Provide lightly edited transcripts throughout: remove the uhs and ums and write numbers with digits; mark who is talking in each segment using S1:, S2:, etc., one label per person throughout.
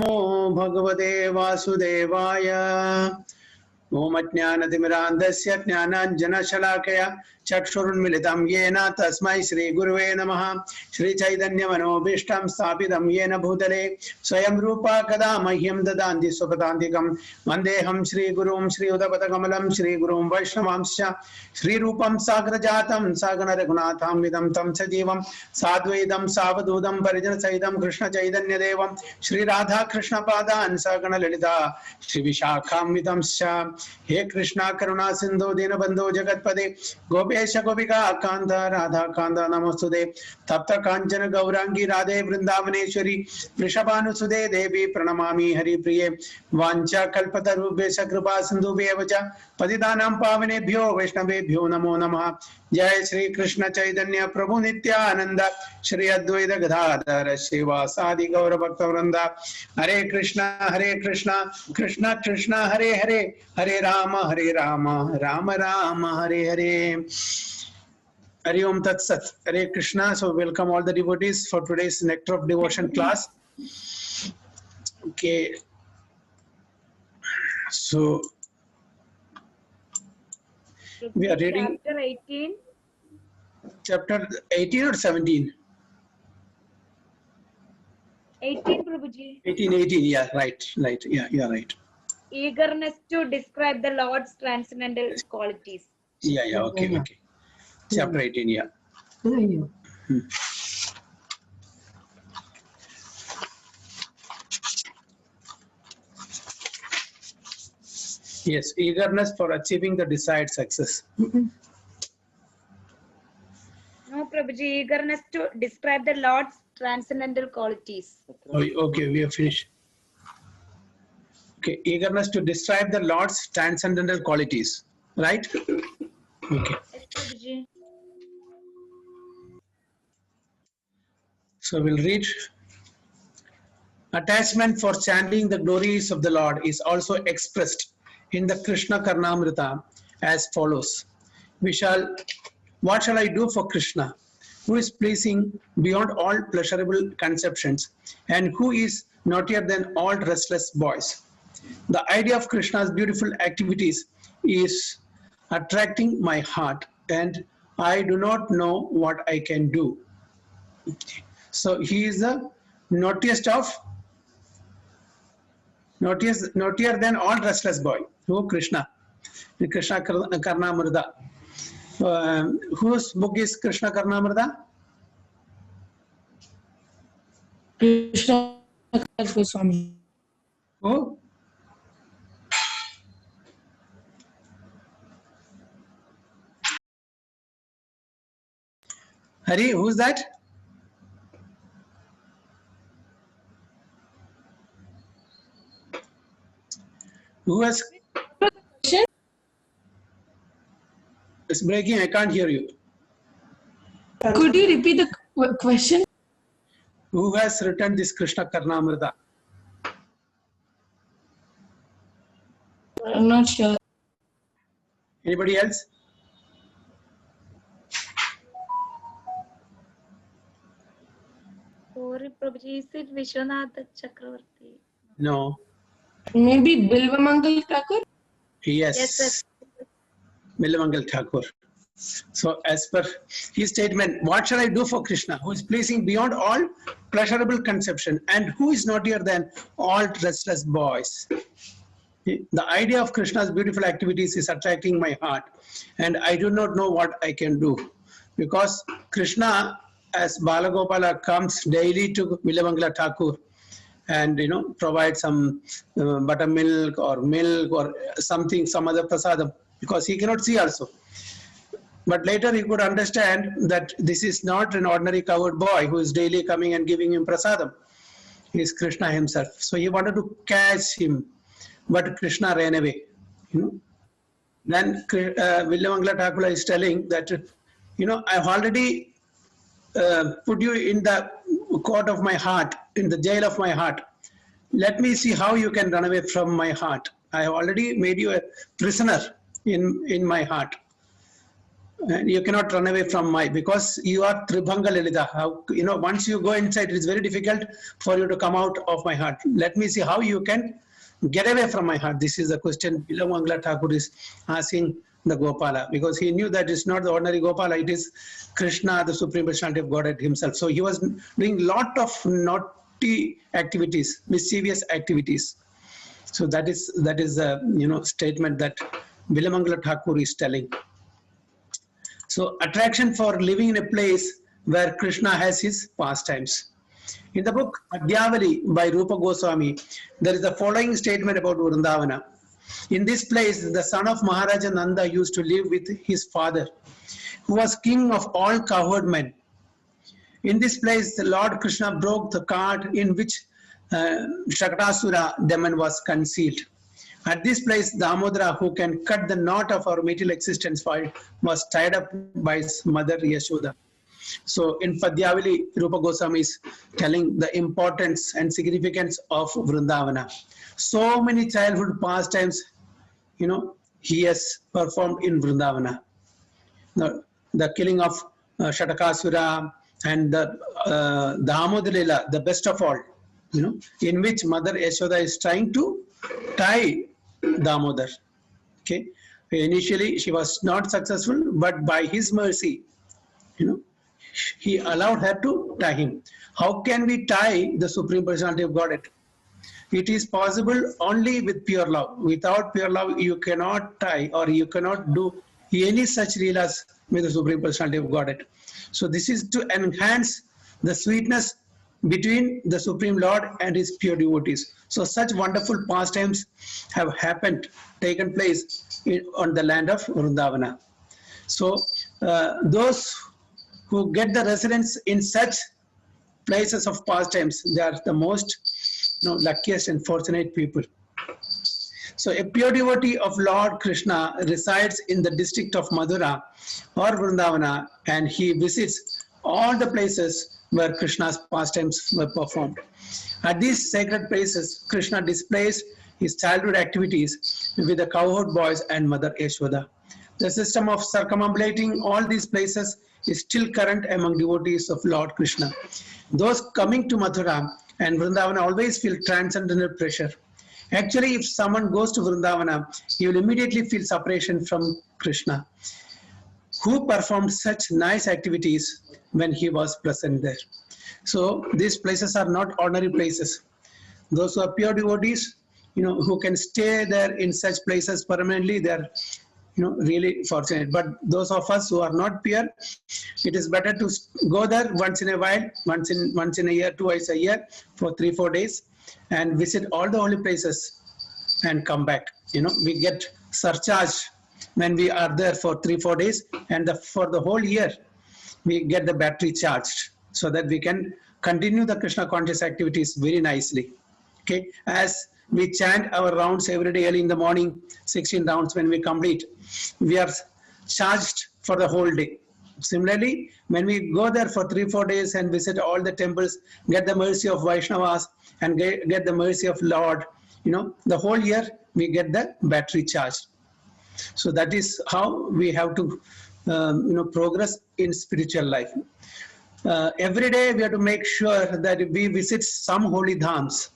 S1: नमो भगवते वासुदेवाय। ओम अज्ञानतिमिरान्धस्य ज्ञानाञ्जनशलाकया चक्षुरुन्मिलितं येन तस्मै श्रीगुरुवे नमः। श्रीचैतन्यमनोभीष्टं स्थापितं येन भूतले स्वयं रूपा कदा मह्यं ददान्ति स्वपदान्तिकं वन्देऽहं श्रीगुरुं श्रीयुतपदकमलं श्रीगुरुं वैष्णवांश्च श्रीरूपं साग्रजातं सागररघुनाथान्वितं तं सजीवं साद्वैतं सावधूतं परिजनसहितं कृष्णचैतन्यदेवं श्रीराधाकृष्णपादान् सागरललिता श्रीविशाखान्वितंश्च। हे कृष्णा करुणा सिंधु दीनबंधु जगत्पते गोपेश गोपिका कांत राधा कांत नमोस्तुते। तप्त कांचन गौरांगी राधे वृंदावनेश्वरी वृषभानुसुते देवी प्रणमामि हरिप्रिये। वाञ्छा कल्पतरुभ्यश्च कृपा सिन्धुभ्येव च पतितानां पावनेभ्यो वैष्णवेभ्यो नमो नमः। जय श्री कृष्ण चैतन्य प्रभु नित्यानंद श्री अद्वैत गदाधर श्रीवासादि गौर भक्तवृंद। हरे Krishna Krishna Krishna Hare Hare Hare Ram Ram Ram Hare Hare. Hari Om Tat Sat. Hare Krishna. So welcome all the devotees for today's Nectar of Devotion class. Okay. So we are reading
S2: chapter 18.
S1: Chapter 18 or 17?
S2: 18, Prabhuji.
S1: 18, yeah, right. Yeah, you are right.
S2: Eagerness to describe the Lord's transcendental qualities.
S1: Yeah, okay. Chapter 18, yeah. Yes, eagerness for achieving the desired success.
S2: No, Prabhuji, eagerness to describe the Lord's transcendental qualities.
S1: Okay, we have finished. Okay, eagerness to describe the Lord's transcendental qualities, right? Okay.
S2: Yes, Prabhuji.
S1: So we'll read. Attachment for chanting the glories of the Lord is also expressed in the Krishna Karnamrita as follows. What shall I do for Krishna, who is pleasing beyond all pleasurable conceptions and who is naughtier than all restless boys? The idea of Krishna's beautiful activities is attracting my heart and I do not know what I can do. So he is the naughtier than all restless boy. Who? Krishna. Krishna Karnamrita. Whose book is Krishna Karnamrita?
S3: Krishna Swami.
S1: Who? Hari, who's that? Who has? It's breaking. I can't hear you.
S3: Could you repeat the question?
S1: Who has written this Krishna Karnamrita?
S3: I'm not sure.
S1: Anybody else?
S2: Sorry, Prabhuji, is it Vishwanath Chakravarti?
S1: No.
S3: Maybe Bilvamangal Thakur?
S1: Yes. Milamangal Thakur. So as per his statement, what shall I do for Krishna, who is pleasing beyond all pleasurable conception and who is naughtier than all restless boys? The idea of Krishna's beautiful activities is attracting my heart and I do not know what I can do. Because Krishna as Balagopala comes daily to Milamangala Thakur and provide some buttermilk or milk or something, some other prasadam, because he cannot see also. But later he could understand that this is not an ordinary cowherd boy who is daily coming and giving him prasadam. He is Krishna himself. So he wanted to catch him, but Krishna ran away. Then Villamangala Thakur is telling that, I've already put you in the court of my heart, in the jail of my heart. Let me see how you can run away from my heart. I have already made you a prisoner in my heart. And you cannot run away from my, because you are Tribhanga Lalita. How, once you go inside, it's very difficult for you to come out of my heart. Let me see how you can get away from my heart. This is the question Bilamangala Thakur is asking the Gopala, because he knew that it's not the ordinary Gopala, it is Krishna, the Supreme Personality of Godhead himself. So he was doing lot of naughty activities, mischievous activities. So that is the statement that Bilamangala Thakur is telling. So attraction for living in a place where Krishna has his pastimes. In the book Adhyavali by Rupa Goswami, there is the following statement about Vrindavana. In this place, the son of Maharaja Nanda used to live with his father, who was king of all cowherd men. In this place, the Lord Krishna broke the cart in which Shakatasura demon was concealed. At this place, Damodara, who can cut the knot of our material existence, was tied up by his mother Yashoda. So in Padhyavali, Rupa Goswami is telling the importance and significance of Vrindavana. So many childhood pastimes, he has performed in Vrindavana. The killing of Shatakasura and the Damodar Lila, the best of all, in which Mother Yashoda is trying to tie Damodar. Okay, initially she was not successful, but by his mercy, he allowed her to tie him. How can we tie the Supreme Personality of Godhead? It is possible only with pure love. Without pure love, you cannot tie or you cannot do any such leelas with the Supreme Personality of Godhead. So this is to enhance the sweetness between the Supreme Lord and his pure devotees. So such wonderful pastimes have taken place on the land of Vrindavana. So those who get the residence in such places of pastimes, they are the most luckiest and fortunate people. So a pure devotee of Lord Krishna resides in the district of Madhura or Vrindavana, and he visits all the places where Krishna's pastimes were performed. At these sacred places, Krishna displays his childhood activities with the cowherd boys and Mother Yashoda. The system of circumambulating all these places is still current among devotees of Lord Krishna. Those coming to Mathura and Vrindavana always feel transcendental pressure. Actually, if someone goes to Vrindavana, he will immediately feel separation from Krishna, who performed such nice activities when he was present there. So these places are not ordinary places. Those who are pure devotees, who can stay there in such places permanently, they are really fortunate. But those of us who are not pure, it is better to go there once in a while, once in a year, twice a year, for 3-4 days, and visit all the holy places and come back. We get surcharged when we are there for 3-4 days, and for the whole year we get the battery charged, so that we can continue the Krishna conscious activities very nicely. Okay, as we chant our rounds every day early in the morning, 16 rounds when we complete, we are charged for the whole day. Similarly, when we go there for 3-4 days and visit all the temples, get the mercy of Vaishnavas and get the mercy of Lord, the whole year we get the battery charged. So that is how we have to progress in spiritual life. Every day we have to make sure that we visit some holy dhams.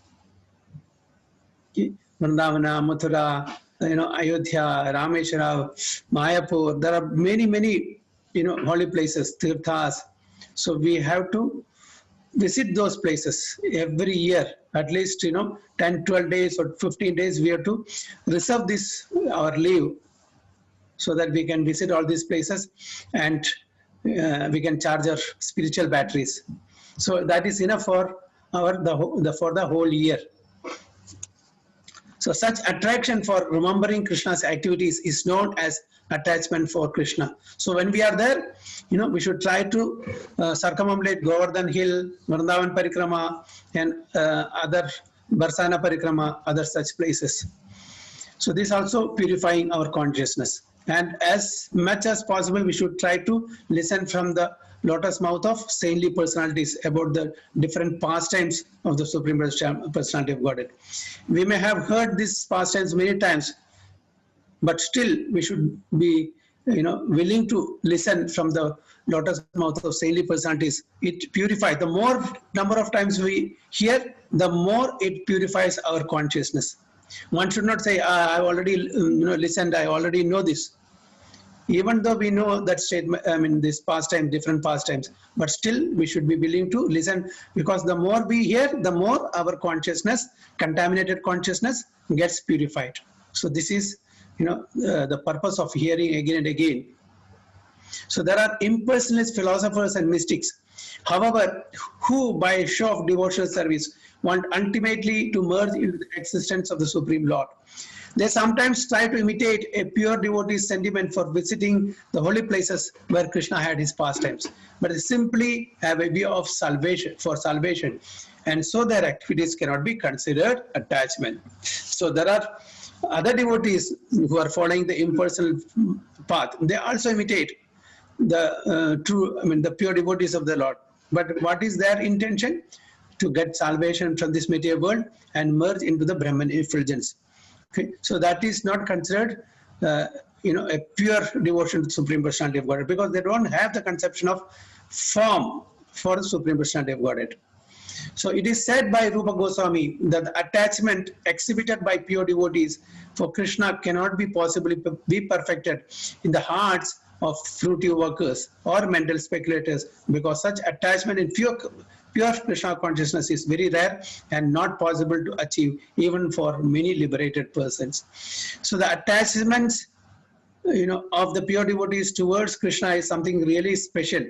S1: Vrindavana, Mathura, Ayodhya, Rameshwara, Mayapur. There are many holy places, tirthas. So we have to visit those places every year, at least 10-12 days or 15 days. We have to reserve our leave, so that we can visit all these places and we can charge our spiritual batteries. So that is enough for the whole year. So such attraction for remembering Krishna's activities is known as attachment for Krishna. So when we are there, we should try to circumambulate Govardhan Hill, Vrindavan Parikrama, and other Barsana Parikrama, other such places. So this also purifying our consciousness. And as much as possible, we should try to listen from the lotus mouth of saintly personalities about the different pastimes of the Supreme Personality of Godhead. We may have heard these pastimes many times, but still we should be willing to listen from the lotus mouth of saintly personalities, it purifies. The more number of times we hear, the more it purifies our consciousness. One should not say, I've already listened, I already know this. Even though we know that statement, this pastime, different pastimes, but still we should be willing to listen, because the more we hear, the more our consciousness, contaminated consciousness, gets purified. So this is, the purpose of hearing again and again. So there are impersonalist philosophers and mystics, however, who by show of devotional service want ultimately to merge into the existence of the Supreme Lord. They sometimes try to imitate a pure devotee's sentiment for visiting the holy places where Krishna had his pastimes, but they simply have a view of salvation, and so their activities cannot be considered attachment. So there are other devotees who are following the impersonal path. They also imitate the the pure devotees of the Lord. But what is their intention? To get salvation from this material world and merge into the Brahman effulgence. Okay, so that is not considered, a pure devotion to the Supreme Personality of Godhead, because they don't have the conception of form for the Supreme Personality of Godhead. So it is said by Rupa Goswami that the attachment exhibited by pure devotees for Krishna cannot be possibly be perfected in the hearts of fruitive workers or mental speculators, because such attachment in pure Krishna consciousness is very rare and not possible to achieve even for many liberated persons. So the attachments, of the pure devotees towards Krishna is something really special.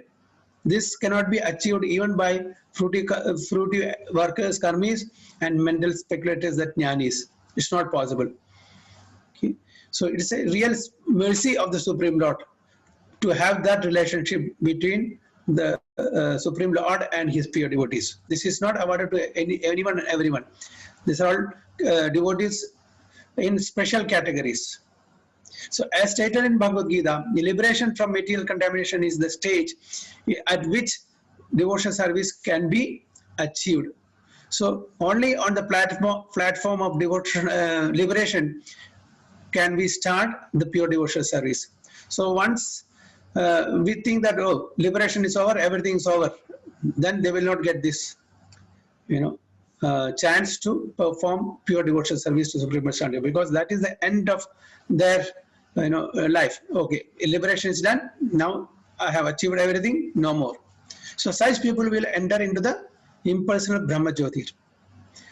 S1: This cannot be achieved even by fruity workers, karmis, and mental speculators, that jnanis. It's not possible. Okay? So it's a real mercy of the Supreme Lord to have that relationship between the Supreme Lord and his pure devotees. This is not awarded to anyone and everyone. These are all devotees in special categories. So as stated in Bhagavad Gita, the liberation from material contamination is the stage at which devotional service can be achieved. So only on the platform of devotional liberation can we start the pure devotional service. So once we think that, oh, liberation is over, everything is over, then they will not get this, chance to perform pure devotional service to Supreme Personality, because that is the end of their, life. Okay, liberation is done. Now I have achieved everything. No more. So such people will enter into the impersonal Brahma Jyotir.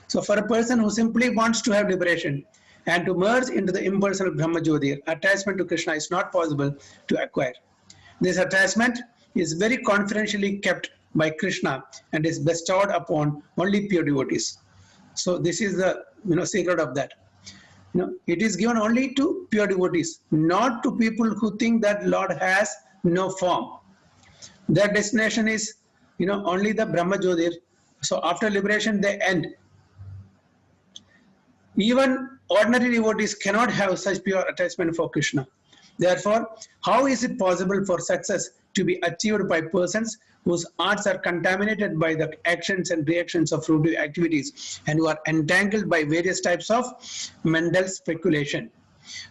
S1: So for a person who simply wants to have liberation and to merge into the impersonal Brahma Jyotir, attachment to Krishna is not possible to acquire. This attachment is very confidentially kept by Krishna and is bestowed upon only pure devotees. So this is the secret of that. It is given only to pure devotees, not to people who think that Lord has no form. Their destination is only the Brahma Jyotir. So after liberation they end. Even ordinary devotees cannot have such pure attachment for Krishna. Therefore, how is it possible for success to be achieved by persons whose hearts are contaminated by the actions and reactions of fruitive activities and who are entangled by various types of mental speculation?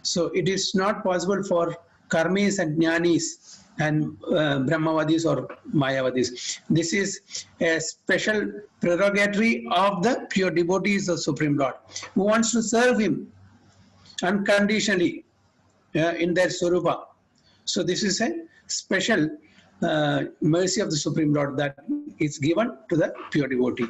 S1: So it is not possible for karmis and jnanis and Brahmavadis or Mayavadis. This is a special prerogative of the pure devotees of Supreme Lord, who wants to serve him unconditionally in their Swarupa. So this is a special mercy of the Supreme Lord that is given to the pure devotee.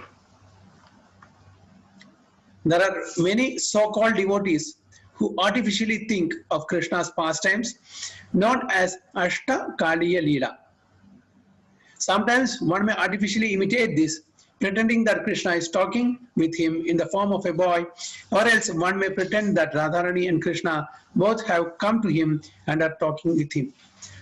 S1: There are many so-called devotees who artificially think of Krishna's pastimes known as Ashta Kaliya Leela. Sometimes one may artificially imitate this, pretending that Krishna is talking with him in the form of a boy, or else one may pretend that Radharani and Krishna both have come to him and are talking with him.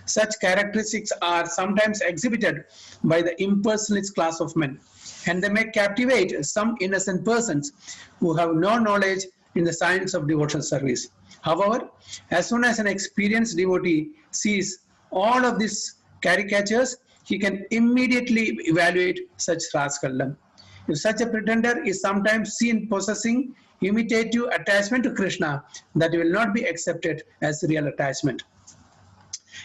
S1: Such characteristics are sometimes exhibited by the impersonalist class of men, and they may captivate some innocent persons who have no knowledge in the science of devotional service. However, as soon as an experienced devotee sees all of these caricatures, he can immediately evaluate such rascaldom. If such a pretender is sometimes seen possessing imitative attachment to Krishna, that will not be accepted as real attachment.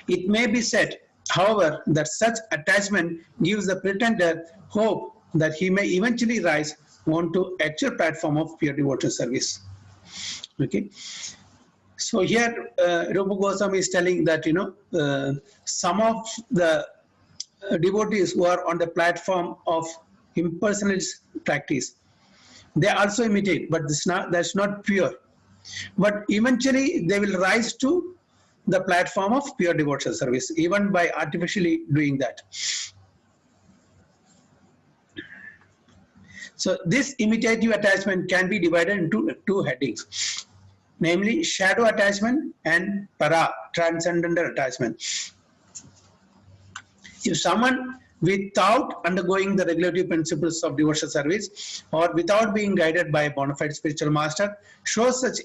S1: It may be said, however, that such attachment gives the pretender hope that he may eventually rise onto actual platform of pure devotional service. Okay. So here, Rupa Goswami is telling that, some of the devotees who are on the platform of impersonalist practice, they also imitate, but that's not pure. But eventually they will rise to the platform of pure devotional service, even by artificially doing that. So this imitative attachment can be divided into two headings, namely shadow attachment and para, transcendental attachment. If someone, without undergoing the regulative principles of devotional service or without being guided by a bona fide spiritual master, shows such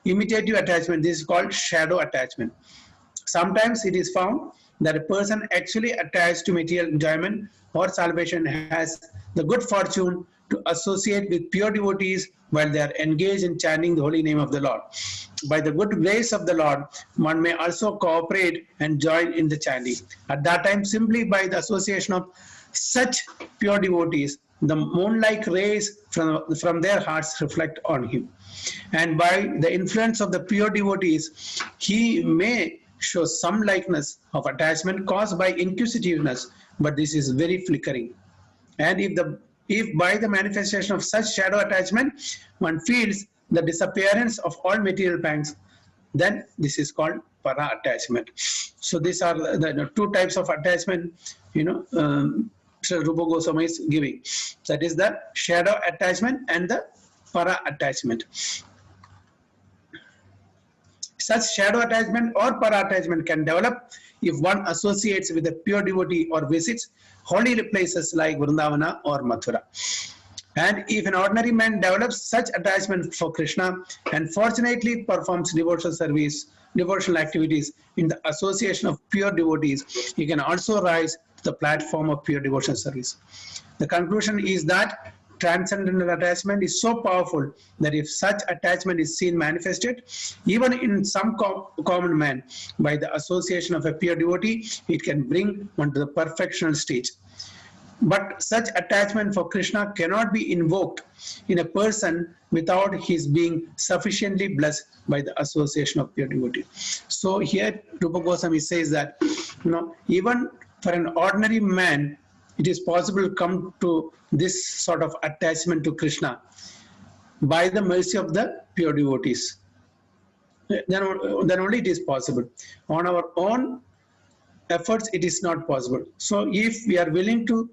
S1: imitative attachment, this is called shadow attachment. Sometimes it is found that a person actually attached to material enjoyment or salvation has the good fortune to associate with pure devotees while they are engaged in chanting the holy name of the Lord. By the good grace of the Lord, one may also cooperate and join in the chanting. At that time, simply by the association of such pure devotees, the moon-like rays from their hearts reflect on him. And by the influence of the pure devotees, he may show some likeness of attachment caused by inquisitiveness, but this is very flickering. And if by the manifestation of such shadow attachment, one feels the disappearance of all material pangs, then this is called para attachment. So these are the two types of attachment, Sri Rupa Goswami is giving. That is the shadow attachment and the para attachment. Such shadow attachment or para attachment can develop if one associates with a pure devotee or visits holy places like Vrindavana or Mathura. And if an ordinary man develops such attachment for Krishna and fortunately performs devotional service, devotional activities in the association of pure devotees, he can also rise to the platform of pure devotional service. The conclusion is that transcendental attachment is so powerful that if such attachment is seen manifested, even in some common man, by the association of a pure devotee, it can bring one to the perfectional stage. But such attachment for Krishna cannot be invoked in a person without his being sufficiently blessed by the association of pure devotee. So here Rupa Goswami says that, even for an ordinary man, it is possible to come to this sort of attachment to Krishna by the mercy of the pure devotees. Then only it is possible. On our own efforts, it is not possible. So if we are willing to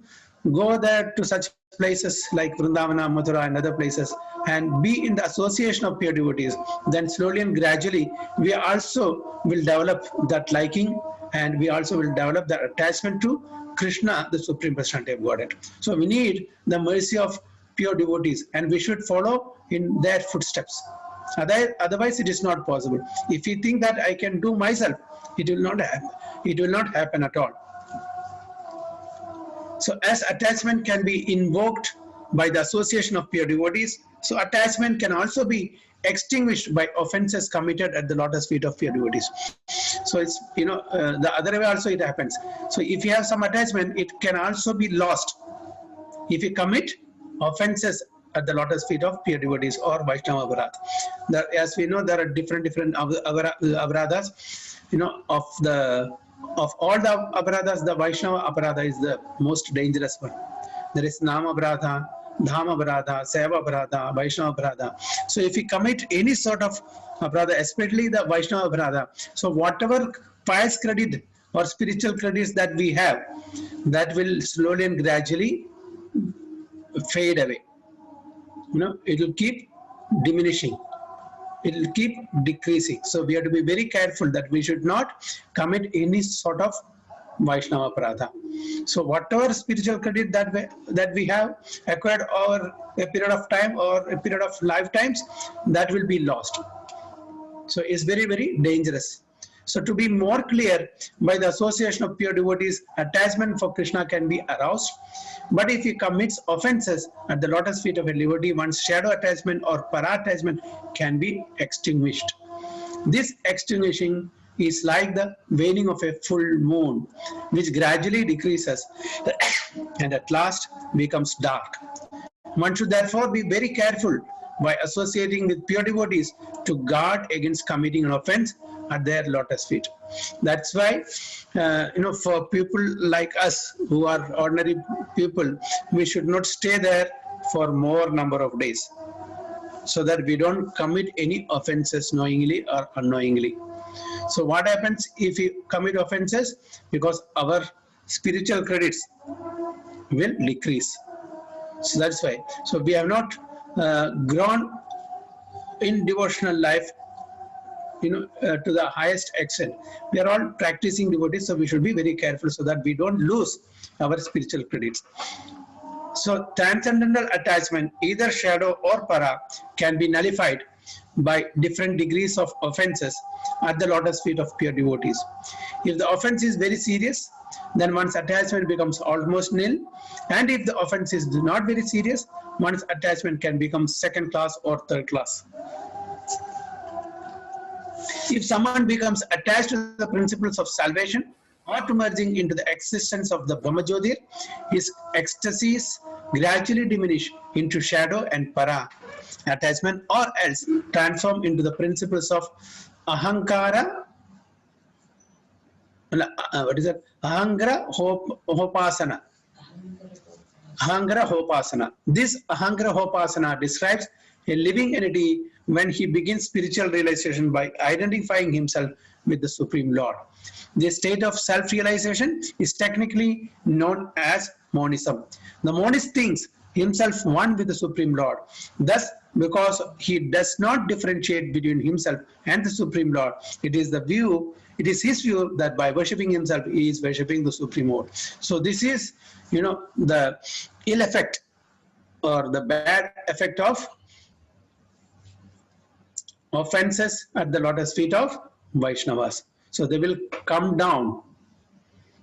S1: go there to such places like Vrindavana, Mathura and other places and be in the association of pure devotees, then slowly and gradually we also will develop that liking, and we also will develop that attachment to Krishna, the Supreme Personality of Godhead. So we need the mercy of pure devotees and we should follow in their footsteps. Otherwise it is not possible. If you think that I can do myself, it will not happen. It will not happen at all. So as attachment can be invoked by the association of pure devotees, so attachment can also be extinguished by offenses committed at the lotus feet of pure devotees. So it's, the other way also it happens. So if you have some attachment, it can also be lost if you commit offenses at the lotus feet of pure devotees or Vaishnava Aparadha. As we know, there are different Aparadhas. Of all the Aparadhas, the Vaishnava Aparadha is the most dangerous one. There is Nama Aparadha, Dhama Aparadha, Seva Aparadha, Vaishnava Aparadha. So if we commit any sort of Aparadha, especially the Vaishnava Aparadha, so whatever pious credit or spiritual credits that we have, that will slowly and gradually fade away. It will keep diminishing. It will keep decreasing. So we have to be very careful that we should not commit any sort of Vaishnava Aparadha. So whatever spiritual credit that we have acquired over a period of time or a period of lifetimes, that will be lost. So it's very, very dangerous. So to be more clear, by the association of pure devotees, attachment for Krishna can be aroused. But if he commits offenses at the lotus feet of a devotee, one's shadow attachment or para attachment can be extinguished. This extinguishing is like the waning of a full moon, which gradually decreases and at last becomes dark. One should therefore be very careful by associating with pure devotees to guard against committing an offense at their lotus feet. That's why, for people like us who are ordinary people, we should not stay there for more number of days, so that we don't commit any offenses knowingly or unknowingly. So what happens if we commit offenses? Because our spiritual credits will decrease. So that's why. So we have not grown in devotional life, to the highest extent. We are all practicing devotees, so we should be very careful so that we don't lose our spiritual credits. So transcendental attachment, either shadow or para, can be nullified by different degrees of offenses at the lotus feet of pure devotees. If the offense is very serious, then one's attachment becomes almost nil. And if the offense is not very serious, one's attachment can become second class or third class. If someone becomes attached to the principles of salvation or to merging into the existence of the Brahmajyotir, his ecstasies gradually diminish into shadow and para attachment, or else transform into the principles of ahankara. What is that? Ahangra hopasana. Ahangra hopasana. This ahangra hopasana describes a living entity when he begins spiritual realization by identifying himself with the Supreme Lord. This state of self-realization is technically known as monism. The monist thinks himself one with the Supreme Lord. Thus, because he does not differentiate between himself and the Supreme Lord, it is his view that by worshipping himself, he is worshipping the Supreme Lord. So this is, the ill effect or the bad effect of offenses at the lotus feet of Vaishnavas. So they will come down.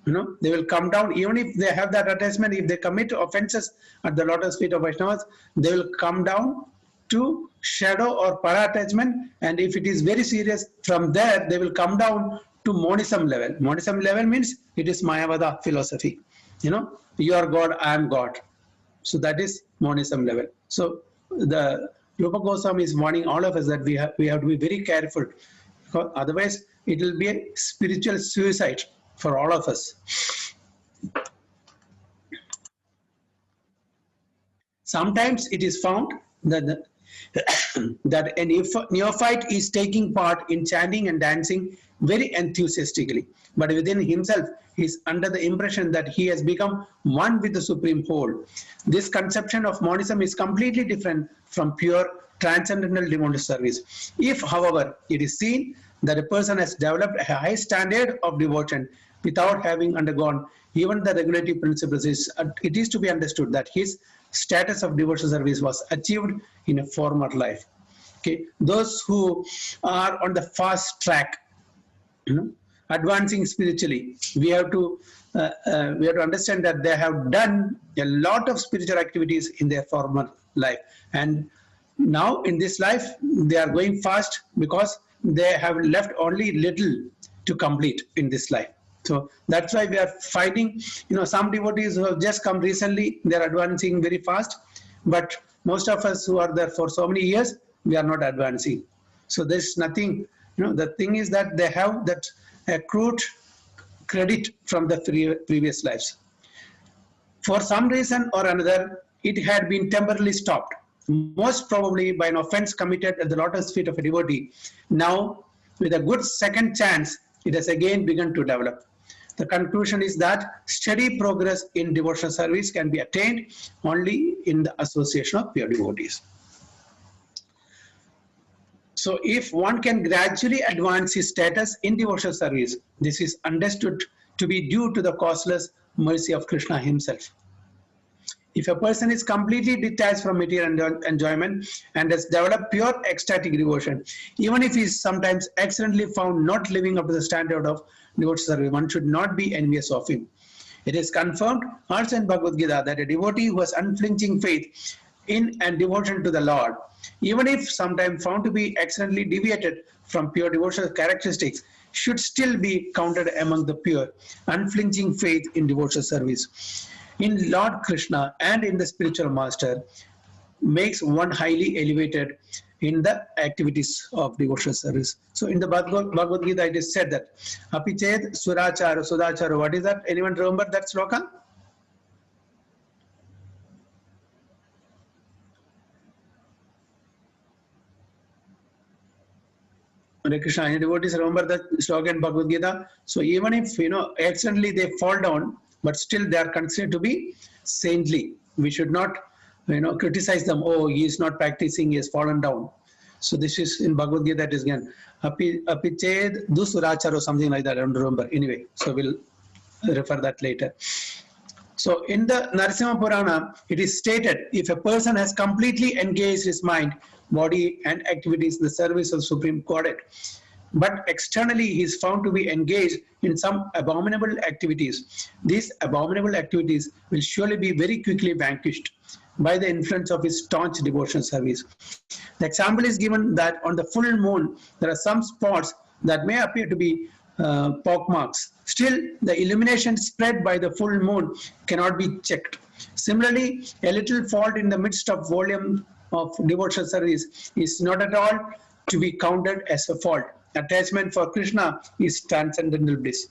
S1: They will come down even if they have that attachment. If they commit offenses at the lotus feet of Vaishnavas, they will come down to shadow or para attachment. And if it is very serious, from there they will come down to monism level. Monism level means it is Mayavada philosophy. You are God, I am God. So that is monism level. So the Rupa Goswami is warning all of us that we have to be very careful, because otherwise it will be a spiritual suicide for all of us. Sometimes it is found that that a neophyte is taking part in chanting and dancing very enthusiastically, but within himself he is under the impression that he has become one with the Supreme Whole. This conception of monism is completely different from pure transcendental devotional service. If, however, it is seen that a person has developed a high standard of devotion without having undergone even the regulative principles, it is to be understood that his status of devotional service was achieved in a former life. Okay, those who are on the fast track, advancing spiritually, we have to understand that they have done a lot of spiritual activities in their former life, and now in this life they are going fast because they have left only little to complete in this life. So that's why we are finding, some devotees who have just come recently, they are advancing very fast, but most of us who are there for so many years, we are not advancing. So there's nothing, the thing is that they have that accrued credit from the previous lives. For some reason or another, it had been temporarily stopped, most probably by an offense committed at the lotus feet of a devotee. Now, with a good second chance, it has again begun to develop. The conclusion is that steady progress in devotional service can be attained only in the association of pure devotees. So if one can gradually advance his status in devotional service, this is understood to be due to the causeless mercy of Krishna himself. If a person is completely detached from material enjoyment and has developed pure ecstatic devotion, even if he is sometimes accidentally found not living up to the standard of devotional service, one should not be envious of him. It is confirmed also in Bhagavad Gita that a devotee who has unflinching faith in and devotion to the Lord, even if sometimes found to be accidentally deviated from pure devotional characteristics, should still be counted among the pure, unflinching faith in devotional service in Lord Krishna and in the spiritual master makes one highly elevated in the activities of devotional service. So in the Bhagavad Gita, it is said that Apiched Surachara Sudachara. What is that? Anyone remember that sloka? Hare Krishna, any devotees remember that sloka in Bhagavad Gita? So even if accidentally they fall down, but still they are considered to be saintly. We should not criticize them. Oh, he is not practicing, he has fallen down. So this is in Bhagavad Gita, that is again Apiched Dusurachara or something like that. I don't remember. Anyway, so we'll refer that later. So in the Narasimha Purana, it is stated, if a person has completely engaged his mind, body and activities in the service of Supreme Godhead, but externally he is found to be engaged in some abominable activities, these abominable activities will surely be very quickly vanquished by the influence of his staunch devotional service. The example is given that on the full moon, there are some spots that may appear to be pock marks. Still, the illumination spread by the full moon cannot be checked. Similarly, a little fault in the midst of volume of devotional service is not at all to be counted as a fault. Attachment for Krishna is transcendental bliss.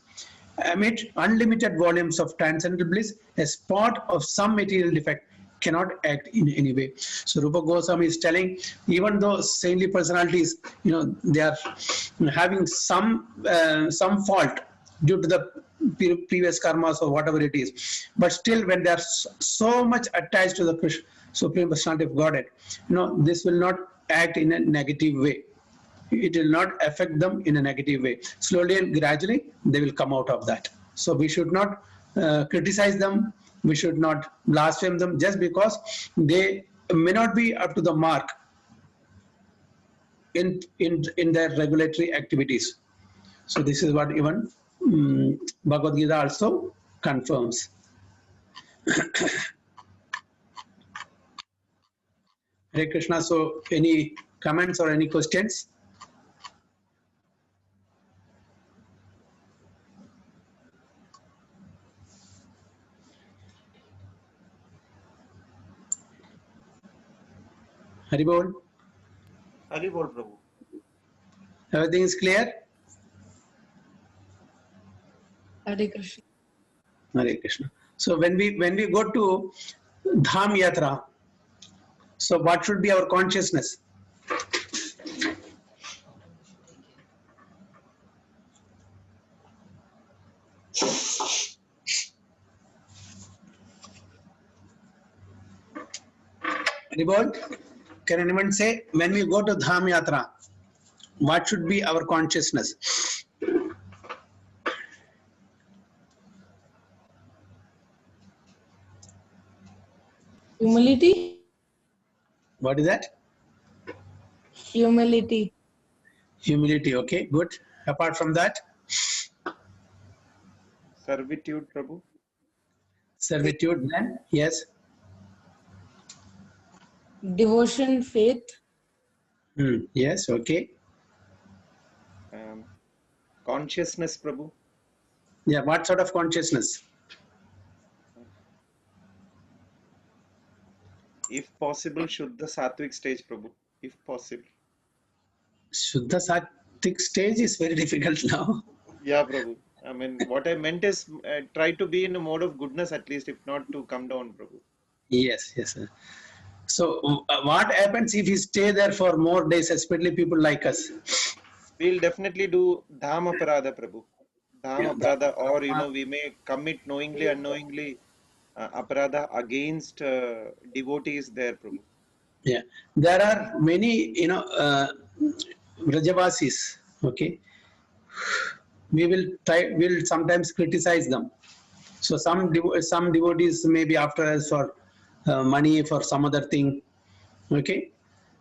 S1: Amid unlimited volumes of transcendental bliss, a spot of some material defect cannot act in any way. So Rupa Goswami is telling, even though saintly personalities, they are having some fault due to the previous karmas or whatever it is, but still when they are so much attached to the Supreme Personality of Godhead, this will not act in a negative way. It will not affect them in a negative way. Slowly and gradually, they will come out of that. So we should not criticize them. We should not blaspheme them just because they may not be up to the mark in their regulatory activities. So this is what even Bhagavad Gita also confirms. Hare Krishna. So any comments or any questions? Haribol?
S4: Haribol, Prabhu.
S1: Everything is clear?
S3: Hare Krishna.
S1: Hare Krishna. So when we go to Dham Yatra, so what should be our consciousness? Haribol? Can anyone say, when we go to Dham Yatra, what should be our consciousness?
S3: Humility.
S1: What is that?
S3: Humility.
S1: Humility, okay, good. Apart from that?
S4: Servitude, Prabhu.
S1: Servitude, then? Yes.
S3: Devotion, faith.
S1: Yes, okay.
S4: Consciousness, Prabhu.
S1: Yeah, what sort of consciousness?
S4: If possible, Shuddha Sattvic stage, Prabhu. If possible.
S1: Shuddha Sattvic stage is very difficult now.
S4: Yeah, Prabhu. I mean, what I meant is try to be in a mode of goodness at least, if not to come down, Prabhu.
S1: Yes, yes, sir. So what happens if we stay there for more days, especially people like us?
S4: We'll definitely do Dham Aparadha, Prabhu. Dham Aparadha, or we may commit knowingly, unknowingly Aparadha against devotees there, Prabhu.
S1: Yeah, there are many, Vrajavasis, okay? We'll sometimes criticize them. So some devotees may be after us for money, for some other thing, okay?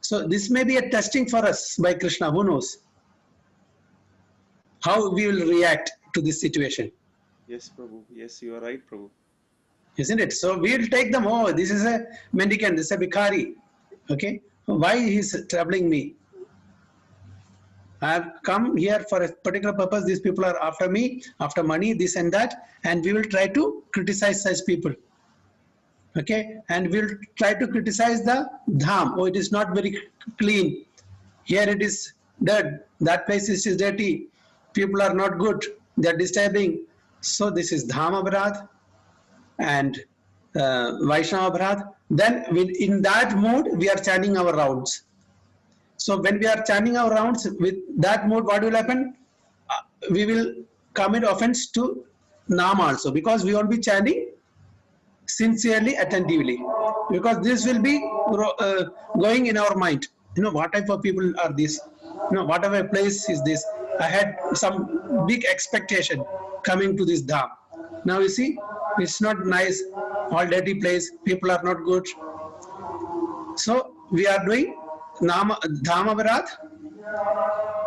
S1: So this may be a testing for us by Krishna, who knows? How we will react to this situation.
S4: Yes, Prabhu. Yes, you are right, Prabhu.
S1: Isn't it? So we'll take them, oh, this is a mendicant, this is a bhikkhari, okay? Why he's troubling me? I have come here for a particular purpose. These people are after me, after money, this and that, and we will try to criticize such people. Okay, and we'll try to criticize the dham. Oh, it is not very clean. Here it is dirt. That place is dirty. People are not good. They are disturbing. So this is dham aparadh and Vaishnava aparadh. Then in that mood, we are chanting our rounds. So when we are chanting our rounds with that mood, what will happen? We will commit offense to Nam also, because we won't be chanting sincerely, attentively, because this will be going in our mind. You know, what type of people are these? You know, whatever place is this? I had some big expectation coming to this dham. Now you see, it's not nice, all dirty place, people are not good. So we are doing Dham aparadh,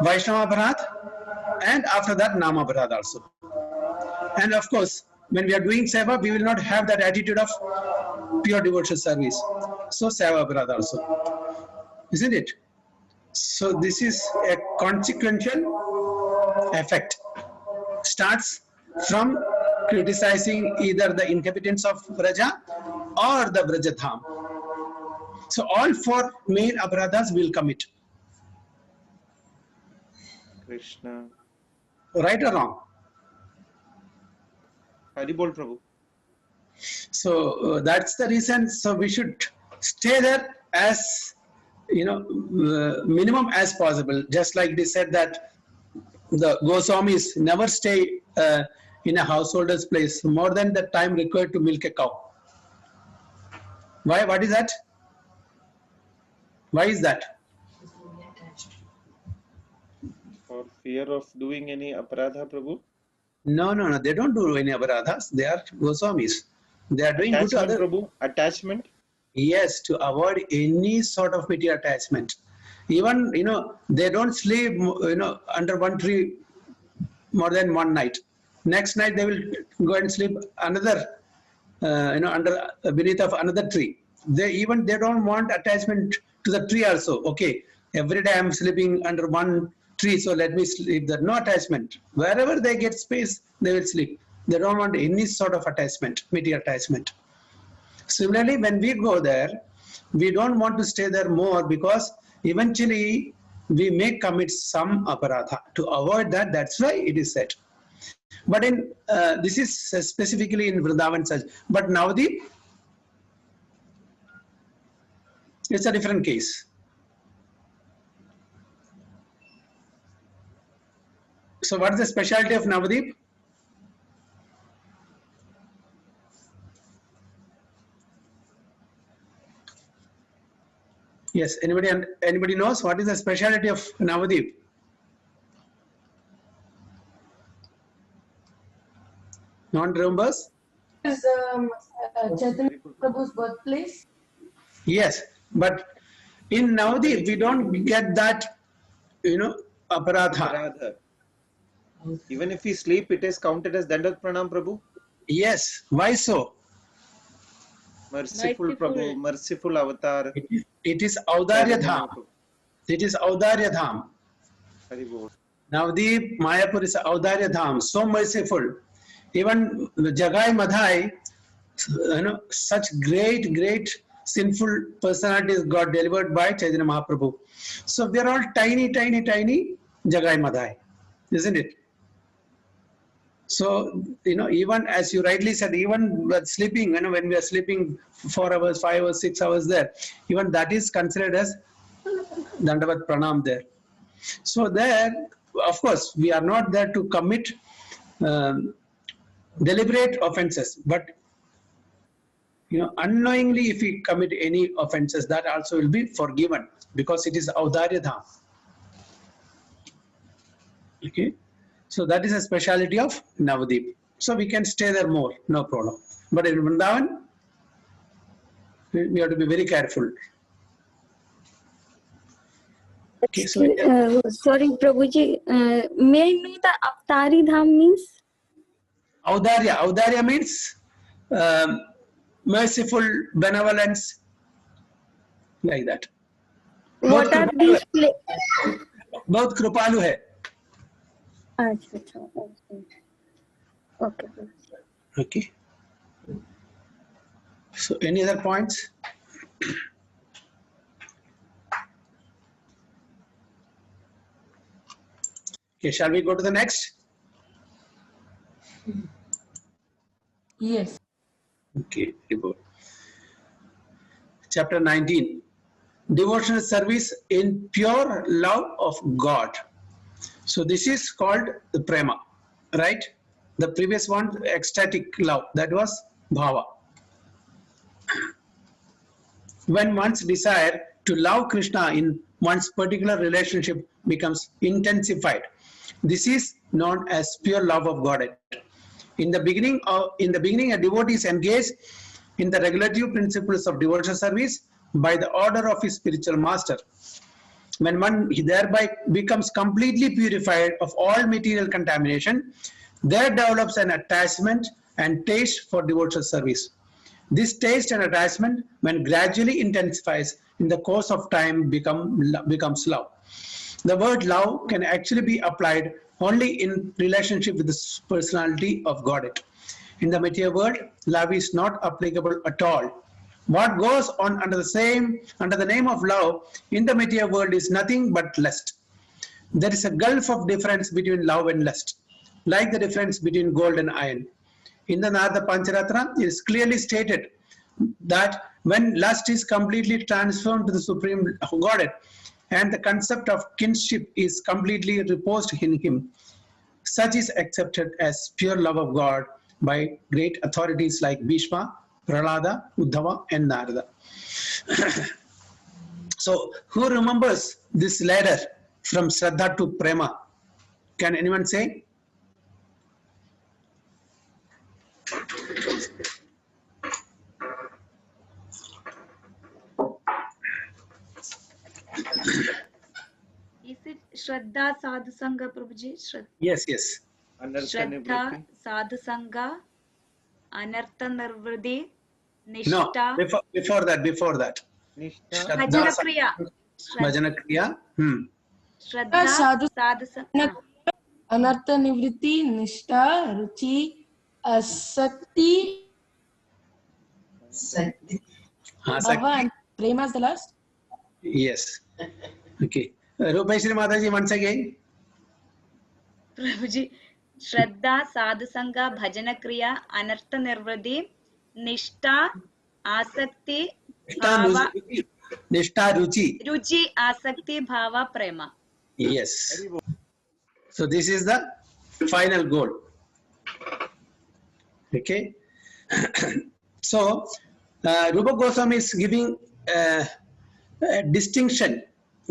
S1: Vaishnava aparadh, and after that Nama aparadh also. And of course, when we are doing seva, we will not have that attitude of pure devotional service. So seva aparadh also, isn't it? So this is a consequential effect. Starts from criticizing either the inhabitants of Vraja or the Vrajadham. So all four main aparadhas will commit.
S4: Krishna.
S1: Right or wrong?
S4: Haribol Prabhu.
S1: So that's the reason. So we should stay there as, you know, minimum as possible. Just like they said that the Goswamis never stay in a householder's place more than the time required to milk a cow. Why? What is that? Why is that?
S4: For fear of doing any aparadha, Prabhu.
S1: No. They don't do any aparadhas. They are Goswamis. They are doing good to
S4: Attachment,
S1: others.
S4: Prabhu. Attachment.
S1: Yes, to avoid any sort of material attachment. Even, you know, they don't sleep, you know, under one tree more than one night. Next night they will go and sleep another, you know, under beneath of another tree. They don't want attachment to the tree also. Okay, every day I am sleeping under one tree, so let me sleep there. No attachment. Wherever they get space, they will sleep. They don't want any sort of attachment, material attachment. Similarly, when we go there, we don't want to stay there more, because eventually we may commit some aparadha. To avoid that, that's why it is said. But in this is specifically in Vrindavan such. But Navadip, it's a different case. So what is the specialty of Navadip? Yes, anybody knows what is the specialty of Navadip? Non-remembers?
S3: Is Chaitanya Prabhu's birthplace?
S1: Yes, but in Navadip we don't get that, you know, aparadha.
S4: Aparadha. Even if we sleep, it is counted as Dandat Pranam, Prabhu.
S1: Yes, why so?
S4: Merciful Prabhu, merciful avatar.
S1: It is Audarya Dham. It is Audarya Dham.
S4: Haribol.
S1: Navadip, Mayapur is Audarya Dham, so merciful. Even Jagai Madhai, you know, such great sinful personalities got delivered by Chaitanya Mahaprabhu. So we are all tiny Jagai Madhai, isn't it? So, you know, even as you rightly said, even sleeping, you know, when we are sleeping 4 hours, 5 hours, 6 hours there, even that is considered as Dandavat Pranam there. So there, of course, we are not there to commit deliberate offenses, but, you know, unknowingly if we commit any offenses, that also will be forgiven, because it is Audarya Dham. Okay. So that is a speciality of Navadip. So we can stay there more, no problem. But in Vrindavan, we have to be very careful. Okay, so
S5: sorry, Prabhuji, may I know the Avataridesh means?
S1: Audarya means merciful benevolence, like that.
S5: What are these
S1: बहुत कृपालु है.
S5: अच्छा अच्छा okay okay
S1: Okay. So any other points? Okay, shall we go to the next?
S3: Yes.
S1: Okay, report. Chapter 19. Devotional service in pure love of God. So this is called the prema, right? The previous one, ecstatic love, that was bhava. When one's desire to love Krishna in one's particular relationship becomes intensified, this is known as pure love of Godhead. In the beginning, a devotee is engaged in the regulative principles of devotional service by the order of his spiritual master. When one thereby becomes completely purified of all material contamination, there develops an attachment and taste for devotional service. This taste and attachment, when gradually intensifies in the course of time, becomes love. The word love can actually be applied only in relationship with the personality of Godhead. In the material world, love is not applicable at all. What goes on under the name of love in the material world is nothing but lust. There is a gulf of difference between love and lust, like the difference between gold and iron. In the Narada Pancharatna, it is clearly stated that when lust is completely transformed to the Supreme Godhead and the concept of kinship is completely reposed in him, such is accepted as pure love of God by great authorities like Bhishma, Prahlada, Uddhava, and Narada. So, who remembers this ladder from Shraddha to Prema? Can anyone say?
S2: Is it Shraddha Sadhu Sangha, Prabhuji?
S1: Yes, yes.
S2: Shraddha Sadhu Sangha, Anartha Nirvriti,
S1: No,
S2: Nishtha,
S1: before that.
S4: Nishtha.
S1: Shraddha,
S2: Bhajana Kriya.
S1: Bhajana Kriya.
S2: Shraddha
S3: Sadhu
S2: Sadhu Sangha.
S3: Anartha Nivriti, Nishtha, Ruchi, Asakti, Bhava, and Prema is the last.
S1: Yes. Okay. Rupeshri Mataji, once again.
S2: Prabhuji, Shraddha Sadhu Sangha, Bhajana Kriya, Anartha Nirvriti, Nishtha, Asakti, Bhava,
S1: Nishtha Ruchi.
S2: Ruchi, Asakti, Bhava, Prema.
S1: Yes. So this is the final goal. Okay. So Rupa Goswami is giving a distinction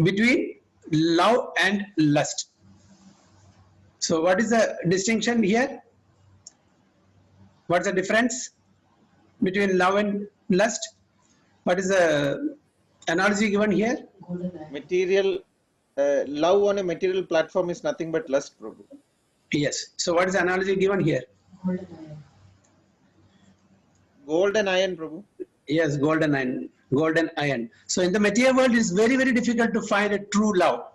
S1: between love and lust. So what is the distinction here? What's the difference between love and lust? What is the analogy given here?
S4: Material love on a material platform is nothing but lust, Prabhu.
S1: Yes. So what is the analogy given here?
S4: Gold and iron, Prabhu.
S1: Yes, golden iron. So in the material world, it's very, very difficult to find a true love.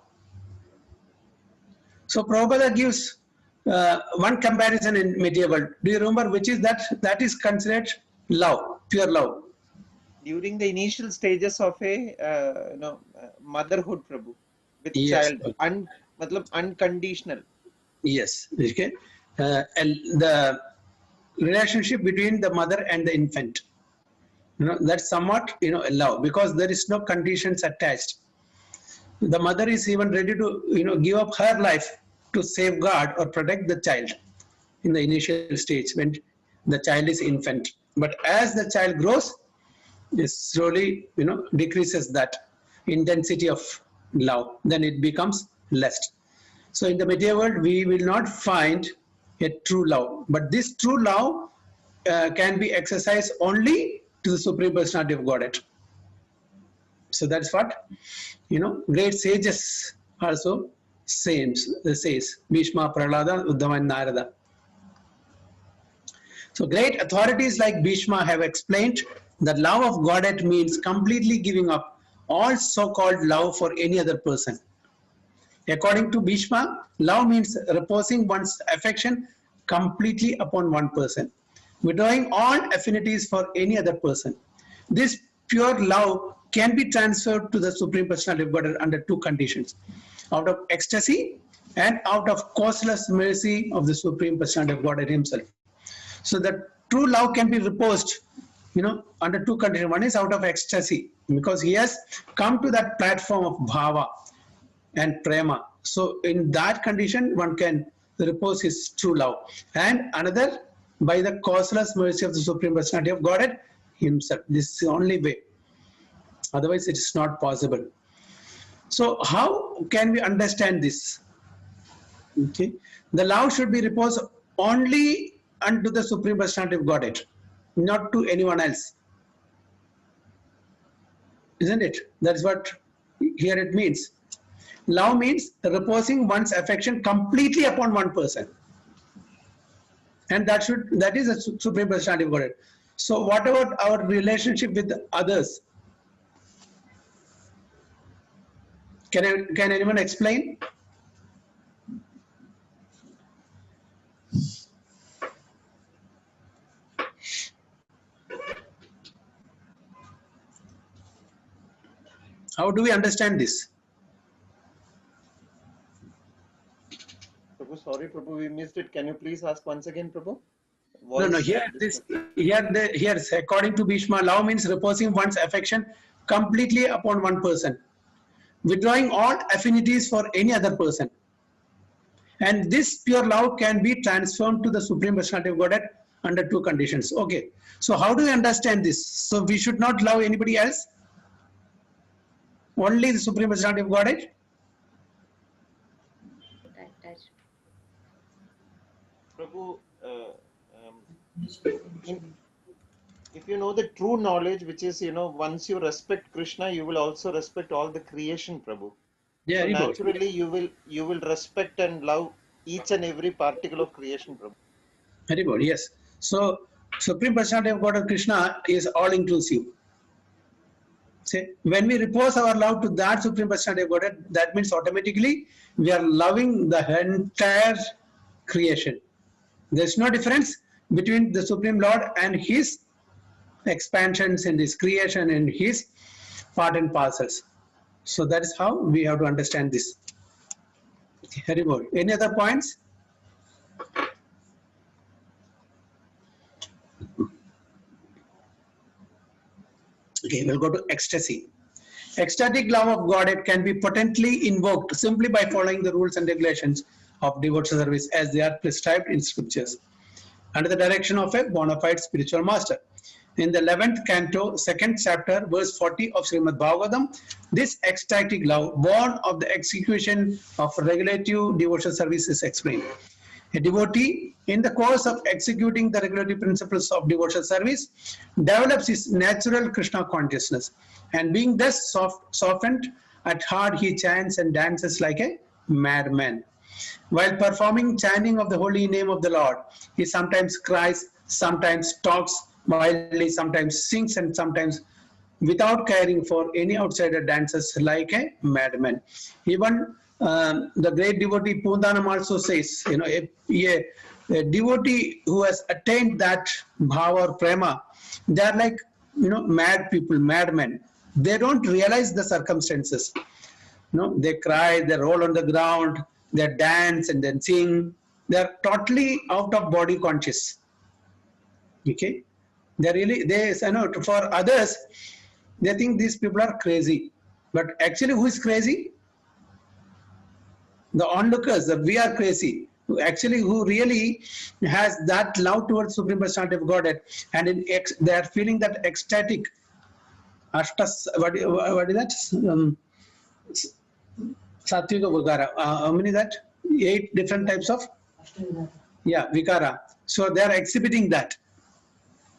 S1: So Prabhupada gives one comparison in material world. Do you remember which is that? That is considered love, pure love.
S4: During the initial stages of a motherhood, Prabhu, with
S1: Yes.
S4: child, unconditional.
S1: Yes. Okay. And the relationship between the mother and the infant, that's somewhat love, because there is no conditions attached. The mother is even ready to give up her life to safeguard or protect the child in the initial stage when the child is infant. But as the child grows, it slowly decreases that intensity of love. Then it becomes lust. So in the material world, we will not find a true love. But this true love can be exercised only to the Supreme Personality of Godhead. So that's what great sages also says Bhishma, Prahlada, Uddhava, and Narada. So great authorities like Bhishma have explained that love of Godhead means completely giving up all so-called love for any other person. According to Bhishma, love means reposing one's affection completely upon one person, withdrawing all affinities for any other person. This pure love can be transferred to the Supreme Personality of Godhead under two conditions: out of ecstasy and out of causeless mercy of the Supreme Personality of Godhead Himself. So the true love can be reposed, under two conditions. One is out of ecstasy, because he has come to that platform of bhava and prema. So in that condition, one can repose his true love. And another, by the causeless mercy of the Supreme Personality of Godhead Himself. This is the only way. Otherwise, it is not possible. So how can we understand this? Okay, the love should be reposed only unto the Supreme Personality of Godhead, not to anyone else. Isn't it? That's what here it means. Love means reposing one's affection completely upon one person. And that is the Supreme Personality of Godhead. So what about our relationship with others? Can anyone explain? How do we understand this?
S4: Prabhu, sorry, Prabhu, we missed it. Can you please ask once again, Prabhu?
S1: No. Here, according to Bhishma, love means reposing one's affection completely upon one person, withdrawing all affinities for any other person. And this pure love can be transformed to the Supreme Personality of Godhead under two conditions. Okay. So how do we understand this? So we should not love anybody else? Only the Supreme Personality of Godhead?
S4: Prabhu, if you know the true knowledge, which is, once you respect Krishna, you will also respect all the creation, Prabhu.
S1: Yeah,
S4: so naturally, you will respect and love each and every particle of creation, Prabhu.
S1: Very good, yes. So, Supreme Personality of Godhead Krishna is all-inclusive. See, when we repose our love to that Supreme Personality of Godhead, that means automatically we are loving the entire creation. There is no difference between the Supreme Lord and His expansions in His creation and His part and parcels. So that is how we have to understand this. Very good. Any other points? Okay, we'll go to ecstasy. Ecstatic love of Godhead can be potently invoked simply by following the rules and regulations of devotional service as they are prescribed in scriptures, under the direction of a bona fide spiritual master. In the 11th canto, 2nd chapter, verse 40 of Srimad Bhagavatam, this ecstatic love, born of the execution of regulative devotional service, is explained. A devotee, in the course of executing the regulative principles of devotional service, develops his natural Krishna consciousness, and being thus softened at heart, he chants and dances like a madman. While performing chanting of the holy name of the Lord, he sometimes cries, sometimes talks wildly, sometimes sings, and sometimes without caring for any outsider dances like a madman. Even the great devotee Pundanam also says, a devotee who has attained that bhava or prema, they are like, mad people, madmen. They don't realize the circumstances. They cry, they roll on the ground, they dance and then sing. They are totally out of body conscious. Okay, for others, they think these people are crazy. But actually, who is crazy? The onlookers, we are crazy. Who really has that love towards Supreme Personality of Godhead, and they are feeling that ecstatic. What is that? Sattvika Vikara. How many that? 8 different types of? Yeah, Vikara. So they are exhibiting that.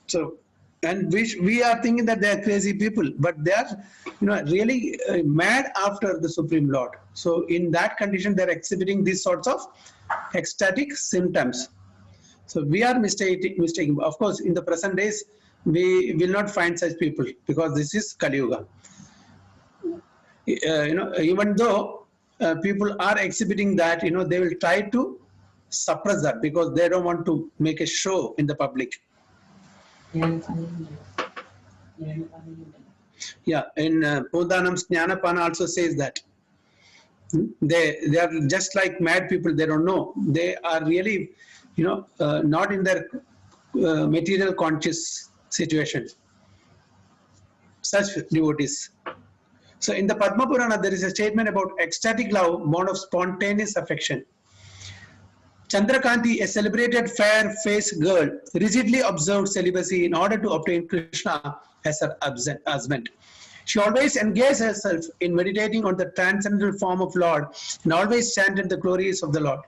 S1: So, and we are thinking that they are crazy people, but they are, really mad after the Supreme Lord. So in that condition, they are exhibiting these sorts of ecstatic symptoms. So we are mistaking. Of course, in the present days, we will not find such people because this is Kali Yuga. Even though people are exhibiting that, they will try to suppress that because they don't want to make a show in the public. Yeah, in Podanam's Jnanapana also says that. They are just like mad people. They don't know. They are really, not in their material conscious situation. Such devotees. So in the Padma Purana, there is a statement about ecstatic love born of spontaneous affection. Chandrakanti, a celebrated fair-faced girl, rigidly observed celibacy in order to obtain Krishna as her husband. She always engaged herself in meditating on the transcendental form of Lord and always chanted the glories of the Lord.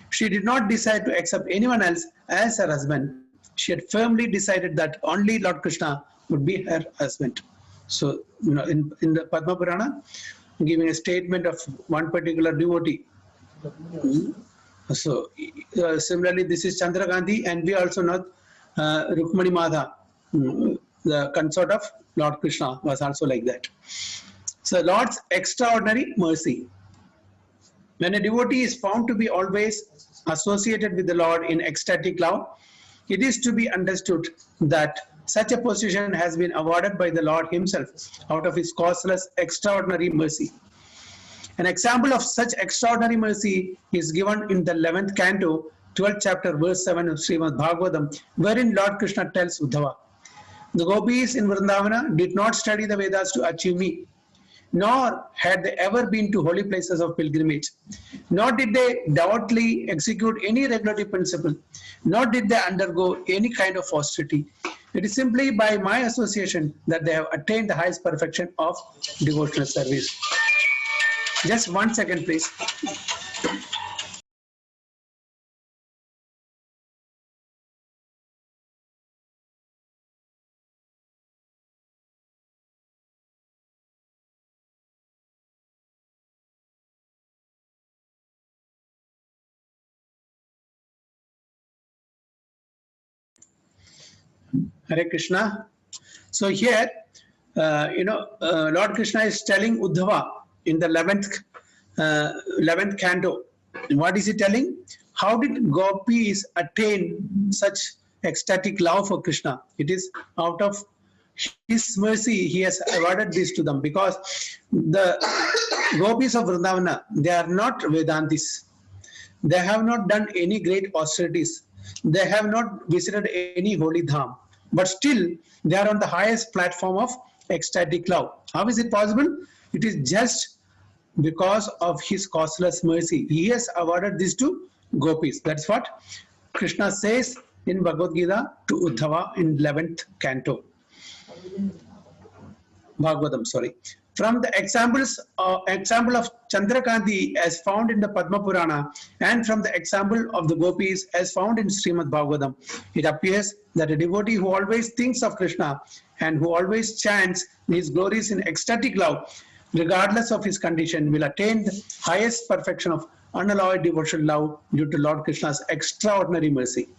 S1: She did not decide to accept anyone else as her husband. She had firmly decided that only Lord Krishna would be her husband. So, in the Padma Purana, giving a statement of one particular devotee. So, similarly, this is Chandrakanti, and we also know Rukmani Madha, the consort of Lord Krishna, was also like that. So, Lord's extraordinary mercy. When a devotee is found to be always associated with the Lord in ecstatic love, it is to be understood that such a position has been awarded by the Lord himself out of his causeless extraordinary mercy. An example of such extraordinary mercy is given in the 11th canto, 12th chapter, verse 7 of Srimad Bhagavatam, wherein Lord Krishna tells Uddhava, the gopis in Vrindavana did not study the Vedas to achieve me, nor had they ever been to holy places of pilgrimage, nor did they devoutly execute any regulatory principle, nor did they undergo any kind of austerity. It is simply by my association that they have attained the highest perfection of devotional service. Just 1 second, please. Hare Krishna. So here, Lord Krishna is telling Uddhava in the 11th canto. What is he telling? How did gopis attain such ecstatic love for Krishna? It is out of his mercy he has awarded this to them, because the gopis of Vrindavana, they are not Vedantis. They have not done any great austerities. They have not visited any holy dham. But still, they are on the highest platform of ecstatic love. How is it possible? It is just because of his causeless mercy. He has awarded this to gopis. That's what Krishna says in Bhagavad Gita to Uddhava in 11th canto. Bhagavatam, sorry. From the example of Chandrakanti as found in the Padma Purana and from the example of the gopis as found in Srimad Bhagavatam, it appears that a devotee who always thinks of Krishna and who always chants his glories in ecstatic love, regardless of his condition, will attain the highest perfection of unalloyed devotional love due to Lord Krishna's extraordinary mercy.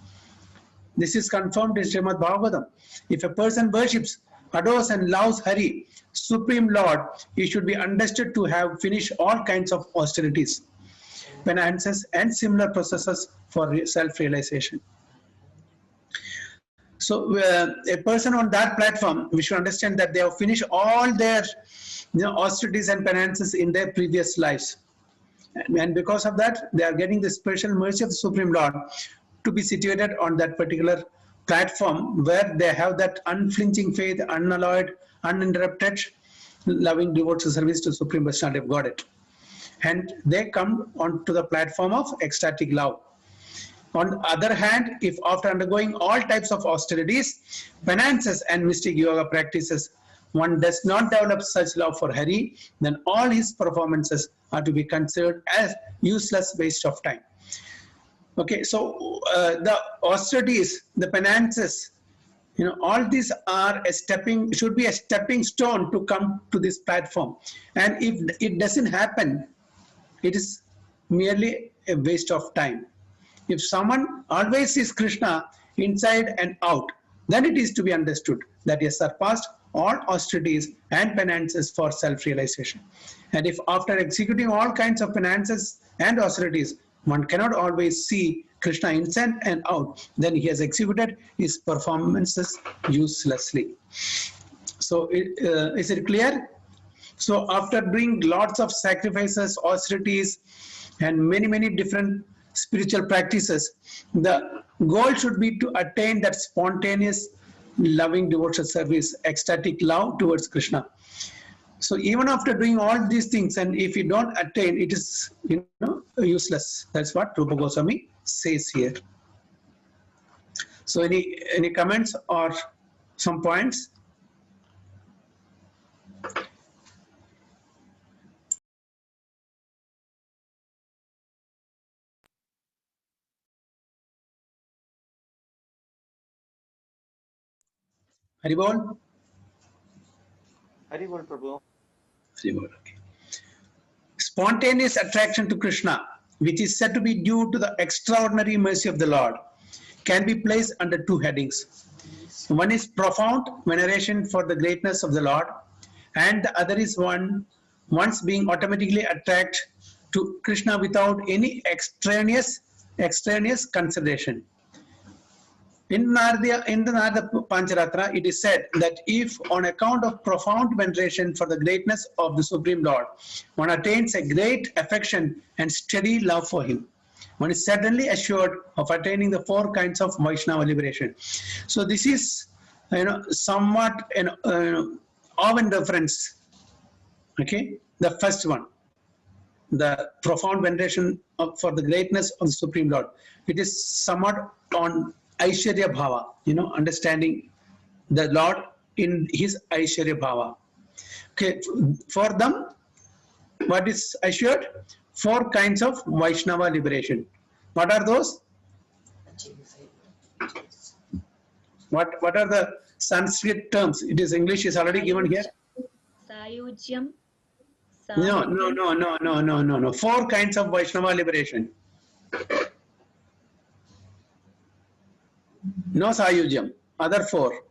S1: This is confirmed in Srimad Bhagavatam. If a person worships, adores and loves Hari, Supreme Lord, he should be understood to have finished all kinds of austerities, penances and similar processes for self-realization. So a person on that platform, we should understand that they have finished all their austerities and penances in their previous lives. And because of that, they are getting the special mercy of the Supreme Lord to be situated on that particular platform where they have that unflinching faith, unalloyed, uninterrupted, loving devotional service to Supreme Personality of Godhead. And they come onto the platform of ecstatic love. On the other hand, if after undergoing all types of austerities, penances and mystic yoga practices, one does not develop such love for Hari, then all his performances are to be considered as useless waste of time. Okay, so the austerities, the penances, all these are should be a stepping stone to come to this platform. And if it doesn't happen, it is merely a waste of time. If someone always sees Krishna inside and out, then it is to be understood that he has surpassed all austerities and penances for self-realization. And if after executing all kinds of penances and austerities, one cannot always see Krishna inside and out, then he has executed his performances uselessly. So is it clear? So after doing lots of sacrifices, austerities, and many different spiritual practices, the goal should be to attain that spontaneous, loving devotional service, ecstatic love towards Krishna. So even after doing all these things, and if you don't attain, it is useless. That's what Rupa Goswami says here. So any comments or some points? Haribol?
S4: Haribol Prabhu.
S1: Haribol, okay. Spontaneous attraction to Krishna, which is said to be due to the extraordinary mercy of the Lord, can be placed under two headings. One is profound veneration for the greatness of the Lord, and the other is one's being automatically attracted to Krishna without any extraneous consideration. In the Narada Pancharatra, it is said that if on account of profound veneration for the greatness of the Supreme Lord, one attains a great affection and steady love for him, one is certainly assured of attaining the four kinds of Vaishnava liberation. So this is, somewhat of in reference. Okay, the first one, the profound veneration for the greatness of the Supreme Lord. It is somewhat on Aishwarya Bhava, understanding the Lord in his Aishwarya Bhava. Okay, for them, what is assured? Four kinds of Vaishnava liberation. What are those? What are the Sanskrit terms? It is English is already given here.
S2: Sayujyam.
S1: No. Four kinds of Vaishnava liberation. No Sayujyam. Other four.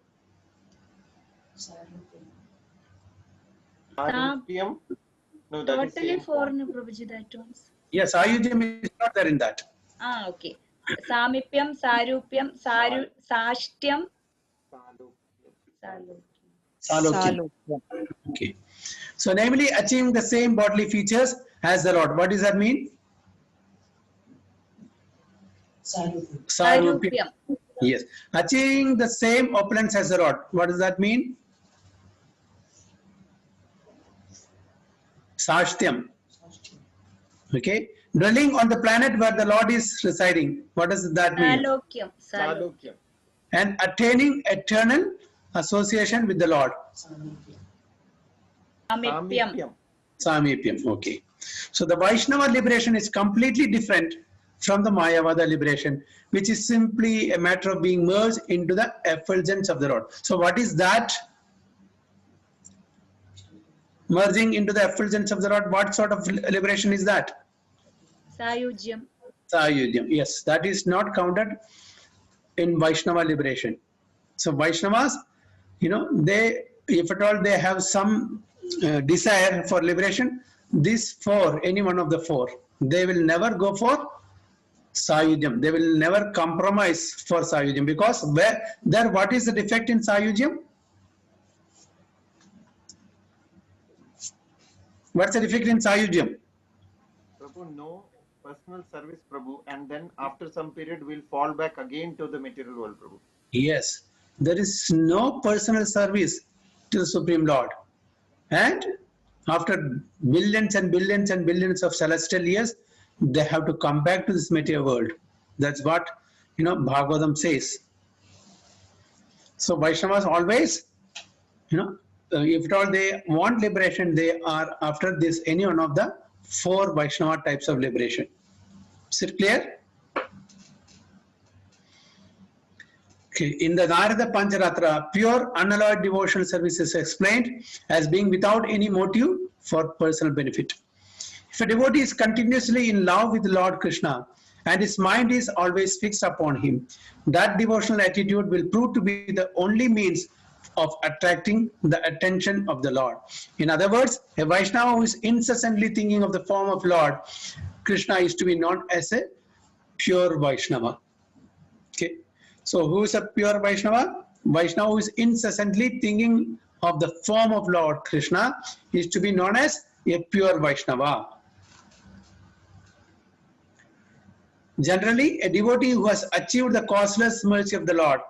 S4: Sarupyam? No, that is
S2: Totally
S4: same.
S2: foreign, Prabhuji, that ones.
S1: Yes, Sayujyam is not there in that.
S2: Okay. Samipyam, Sarupyam, Sashtyam.
S1: Salokya. Okay. So namely achieving the same bodily features as the Lord. What does that mean? Sarupyam. Yes. Achieving the same opulence as the Lord. What does that mean? Sashtyam. Okay. Dwelling on the planet where the Lord is residing. What does that mean?
S2: Salokyam.
S4: Salokya.
S1: And attaining eternal association with the Lord.
S2: Samipyam.
S1: Samipyam. Okay. So the Vaishnava liberation is completely different from the Mayavada liberation, which is simply a matter of being merged into the effulgence of the Lord. So what is that? Merging into the effulgence of the Lord. What sort of liberation is that?
S2: Sayujyam.
S1: Sayujyam. Yes, that is not counted in Vaishnava liberation. So Vaishnavas, they, if at all they have some desire for liberation, this four, any one of the four, they will never go for Sayujyam. They will never compromise for Sayujyam, because what is the defect in Sayujyam? What's the defect in Sayujyam?
S4: Prabhu, no personal service, Prabhu, and then after some period we'll fall back again to the material world, Prabhu.
S1: Yes, there is no personal service to the Supreme Lord. And after billions and billions and billions of celestial years, they have to come back to this material world. That's what, Bhagavatam says. So Vaishnavas always, if at all they want liberation, they are after this, any one of the four Vaishnava types of liberation. Is it clear? Okay. In the Narada Pancharatra, pure unalloyed devotional service is explained as being without any motive for personal benefit. If a devotee is continuously in love with Lord Krishna and his mind is always fixed upon him, that devotional attitude will prove to be the only means of attracting the attention of the Lord. In other words, a Vaishnava who is incessantly thinking of the form of Lord Krishna is to be known as a pure Vaishnava. Okay, so who is a pure Vaishnava? Vaishnava who is incessantly thinking of the form of Lord Krishna is to be known as a pure Vaishnava. Generally, a devotee who has achieved the causeless mercy of the Lord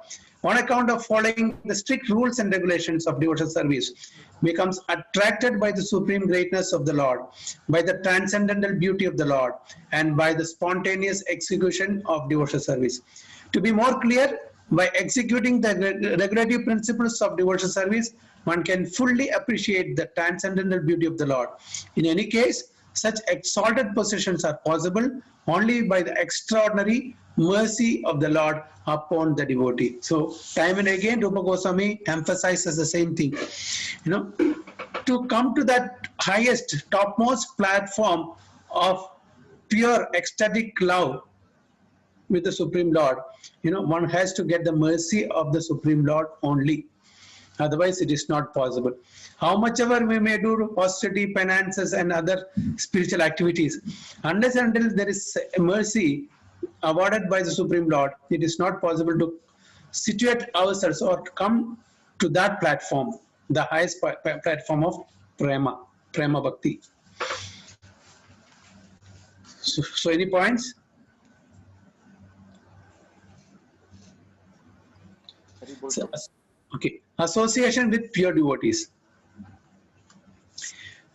S1: on account of following the strict rules and regulations of devotional service becomes attracted by the supreme greatness of the Lord, by the transcendental beauty of the Lord, and by the spontaneous execution of devotional service. To be more clear, by executing the regulative principles of devotional service, one can fully appreciate the transcendental beauty of the Lord. In any case, such exalted positions are possible only by the extraordinary mercy of the Lord upon the devotee. So, time and again, Rupa Goswami emphasizes the same thing. You know, to come to that highest, topmost platform of pure ecstatic love with the Supreme Lord, you know, one has to get the mercy of the Supreme Lord only. Otherwise, it is not possible. How much ever we may do austerity, penances, and other spiritual activities, unless and until there is a mercy awarded by the Supreme Lord, it is not possible to situate ourselves or come to that platform, the highest platform of prema bhakti. So any points? So, okay, association with pure devotees.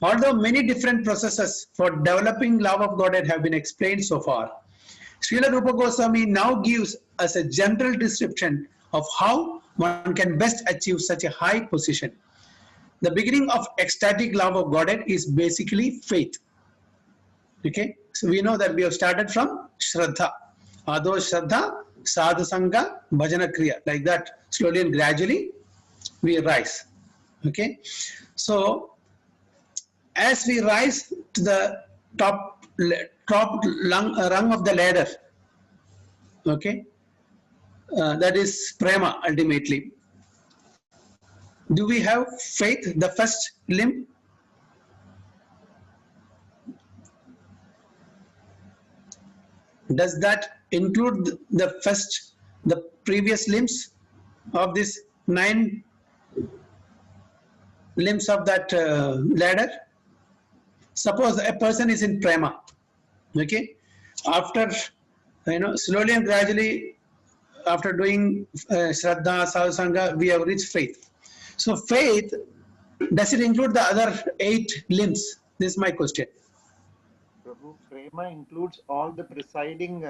S1: Although many different processes for developing love of Godhead have been explained so far, Srila Rupa Goswami now gives us a general description of how one can best achieve such a high position. The beginning of ecstatic love of Godhead is basically faith. Okay, so we know that we have started from Shraddha. Ado Shraddha, Sadhu Sangha, Bhajana Kriya. Like that, slowly and gradually we rise. Okay, so as we rise to the top rung of the ladder, okay, that is prema ultimately. Do we have faith, the first limb? Does that include the previous limbs of this 9 limbs of that ladder? Suppose a person is in prema, okay, after, you know, slowly and gradually, after doing Shraddha, Sadhu Sangha, we have reached faith. So faith, does it include the other 8 limbs? This is my question.
S4: Prabhu, prema includes all the presiding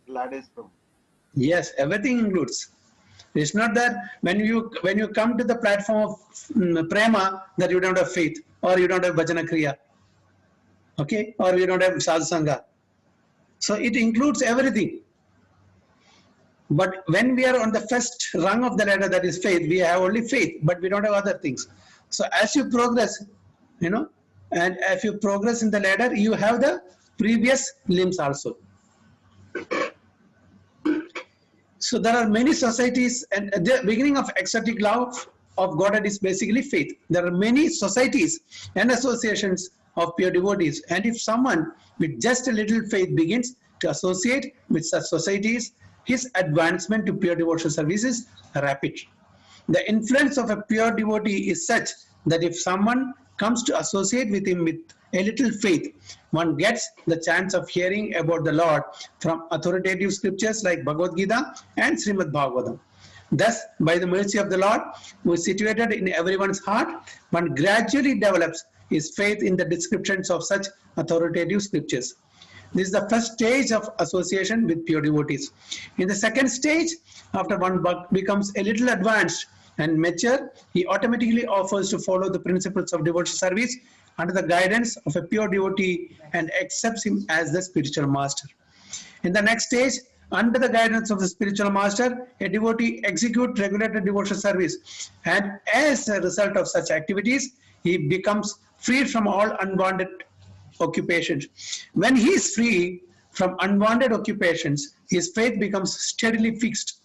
S4: ladders, Prabhu.
S1: Yes, everything includes. It's not that when you come to the platform of prema that you don't have faith, or you don't have bhajana kriya, okay, or you don't have sadhu sangha. So it includes everything. But when we are on the first rung of the ladder, that is faith, we have only faith, but we don't have other things. So as you progress, you know, and if you progress in the ladder, you have the previous limbs also. So there are many societies, and the beginning of ecstatic love of Godhead is basically faith. There are many societies and associations of pure devotees, and if someone with just a little faith begins to associate with such societies, his advancement to pure devotional service is rapid. The influence of a pure devotee is such that if someone comes to associate with him with a little faith, one gets the chance of hearing about the Lord from authoritative scriptures like Bhagavad Gita and Srimad Bhagavatam. Thus, by the mercy of the Lord, who is situated in everyone's heart, one gradually develops his faith in the descriptions of such authoritative scriptures. This is the first stage of association with pure devotees. In the second stage, after one becomes a little advanced and mature, he automatically offers to follow the principles of devotional service under the guidance of a pure devotee and accepts him as the spiritual master. In the next stage, under the guidance of the spiritual master, a devotee executes regulated devotional service, and as a result of such activities, he becomes freed from all unwanted occupations. When he is free from unwanted occupations, his faith becomes steadily fixed,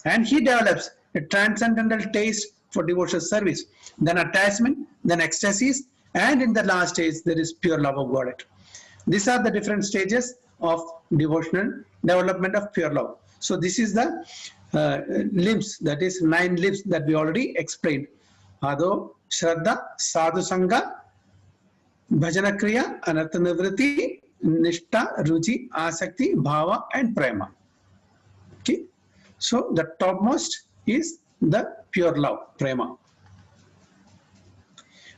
S1: and he develops a transcendental taste for devotional service, then attachment, then ecstasies, and in the last stage, there is pure love of Godhead. These are the different stages of devotional development of pure love. So this is the limbs, that is 9 limbs that we already explained. Ado, Shraddha, Sadhu Sangha, Bhajana Kriya, Anartha Nivritti, Nishtha, Ruchi, Asakti, Bhava, and Prema. Okay. So the topmost is the pure love, Prema.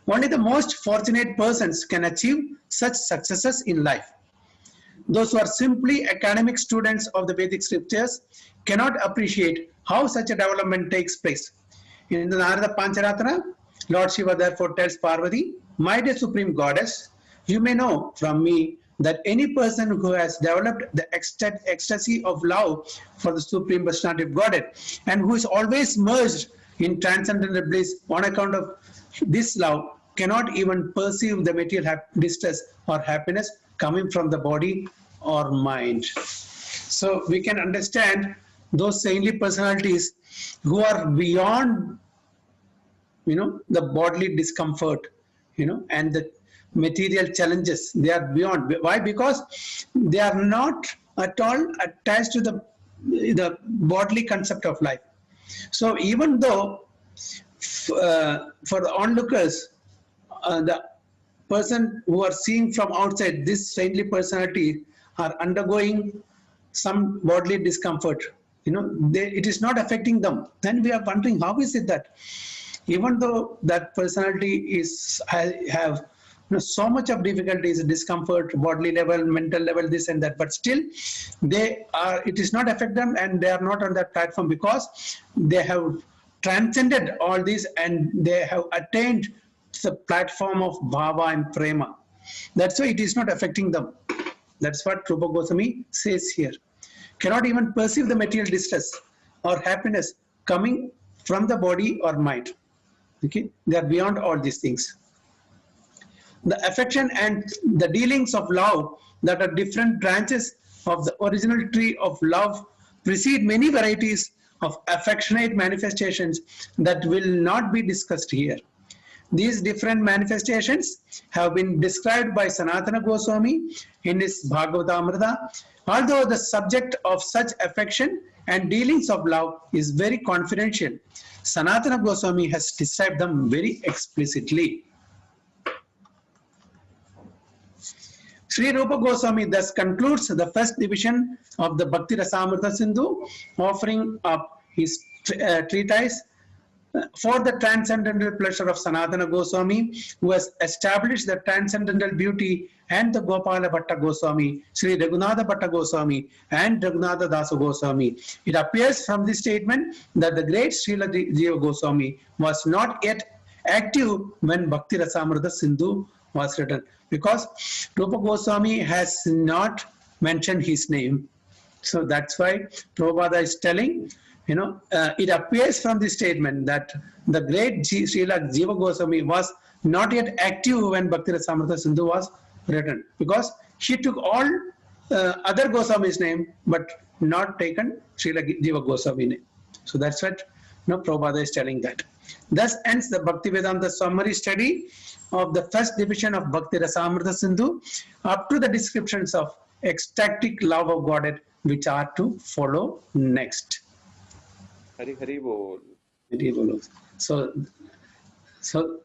S1: Only the most fortunate persons can achieve such successes in life. Those who are simply academic students of the Vedic scriptures cannot appreciate how such a development takes place. In the Narada Pancharatana, Lord Shiva therefore tells Parvati, "My dear Supreme Goddess, you may know from me that any person who has developed the ecstasy of love for the Supreme Personality of Godhead and who is always merged in transcendental bliss on account of this love cannot even perceive the material distress or happiness coming from the body or mind." So we can understand those saintly personalities who are beyond, the bodily discomfort, and the material challenges. They are beyond. Why? Because they are not at all attached to the bodily concept of life. So even though for the onlookers, the person who are seeing from outside, this saintly personality are undergoing some bodily discomfort, it is not affecting them. Then we are wondering, how is it that even though that personality have so much of difficulties, discomfort, bodily level, mental level, this and that, but still it is not affect them, and they are not on that platform because they have transcended all this and they have attained the platform of bhava and prema. That's why it is not affecting them. That's what Rupa Goswami says here. Cannot even perceive the material distress or happiness coming from the body or mind. Okay, they are beyond all these things. The affection and the dealings of love that are different branches of the original tree of love precede many varieties of affectionate manifestations that will not be discussed here. These different manifestations have been described by Sanatana Goswami in his Bhagavatamrita. Although the subject of such affection and dealings of love is very confidential, Sanatana Goswami has described them very explicitly. Sri Rupa Goswami thus concludes the first division of the Bhakti Rasamrita Sindhu, offering up his treatise for the transcendental pleasure of Sanatana Goswami, who has established the transcendental beauty, and the Gopala Bhatta Goswami, Sri Raghunatha Bhatta Goswami, and Raghunatha Dasa Goswami. It appears from this statement that the great Srila Jiva Goswami was not yet active when Bhakti Rasamrita Sindhu was written, because Rupa Goswami has not mentioned his name. So that's why Prabhupada is telling, it appears from this statement that the great Srila Jiva Goswami was not yet active when Bhakti Rasamrita Sindhu was written, because he took all other Goswami's name but not taken Srila Jiva Goswami name. So that's what Prabhupada is telling that. Thus ends the Bhaktivedanta summary study of the first division of Bhakti Rasamrita Sindhu up to the descriptions of ecstatic love of Godhead, which are to follow next.
S4: Hari Hari Bol.
S1: Hari Bol. So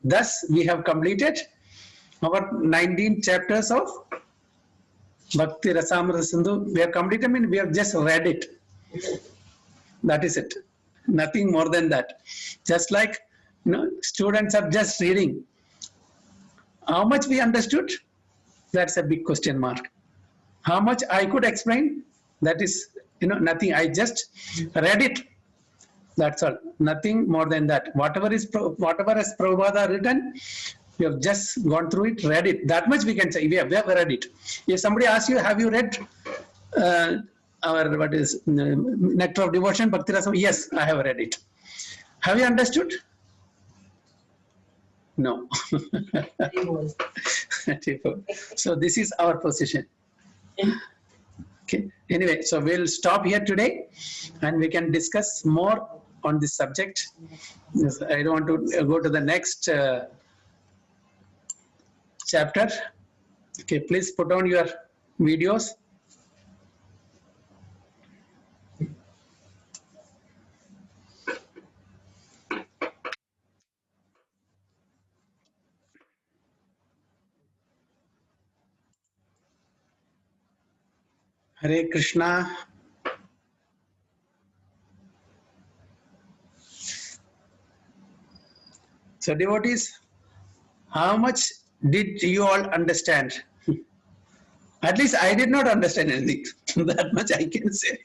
S1: thus we have completed our 19 chapters of Bhakti Rasamrita Sindhu. We have completed, we have just read it. That is it. Nothing more than that. Just like students are just reading. How much we understood? That's a big question mark. How much I could explain? That is nothing. I just read it. That's all. Nothing more than that. Whatever has Prabhupada written, we have just gone through it, read it. That much we can say. We have read it. If somebody asks you, have you read our Nectar of Devotion, Bhakti Rasa? Yes, I have read it. Have you understood? No. So this is our position. Okay. Anyway, so we'll stop here today, and we can discuss more on this subject. Yes, I don't want to go to the next chapter. Okay, please put on your videos. Hare Krishna. So devotees, how much did you all understand? At least I did not understand anything. That much I can say.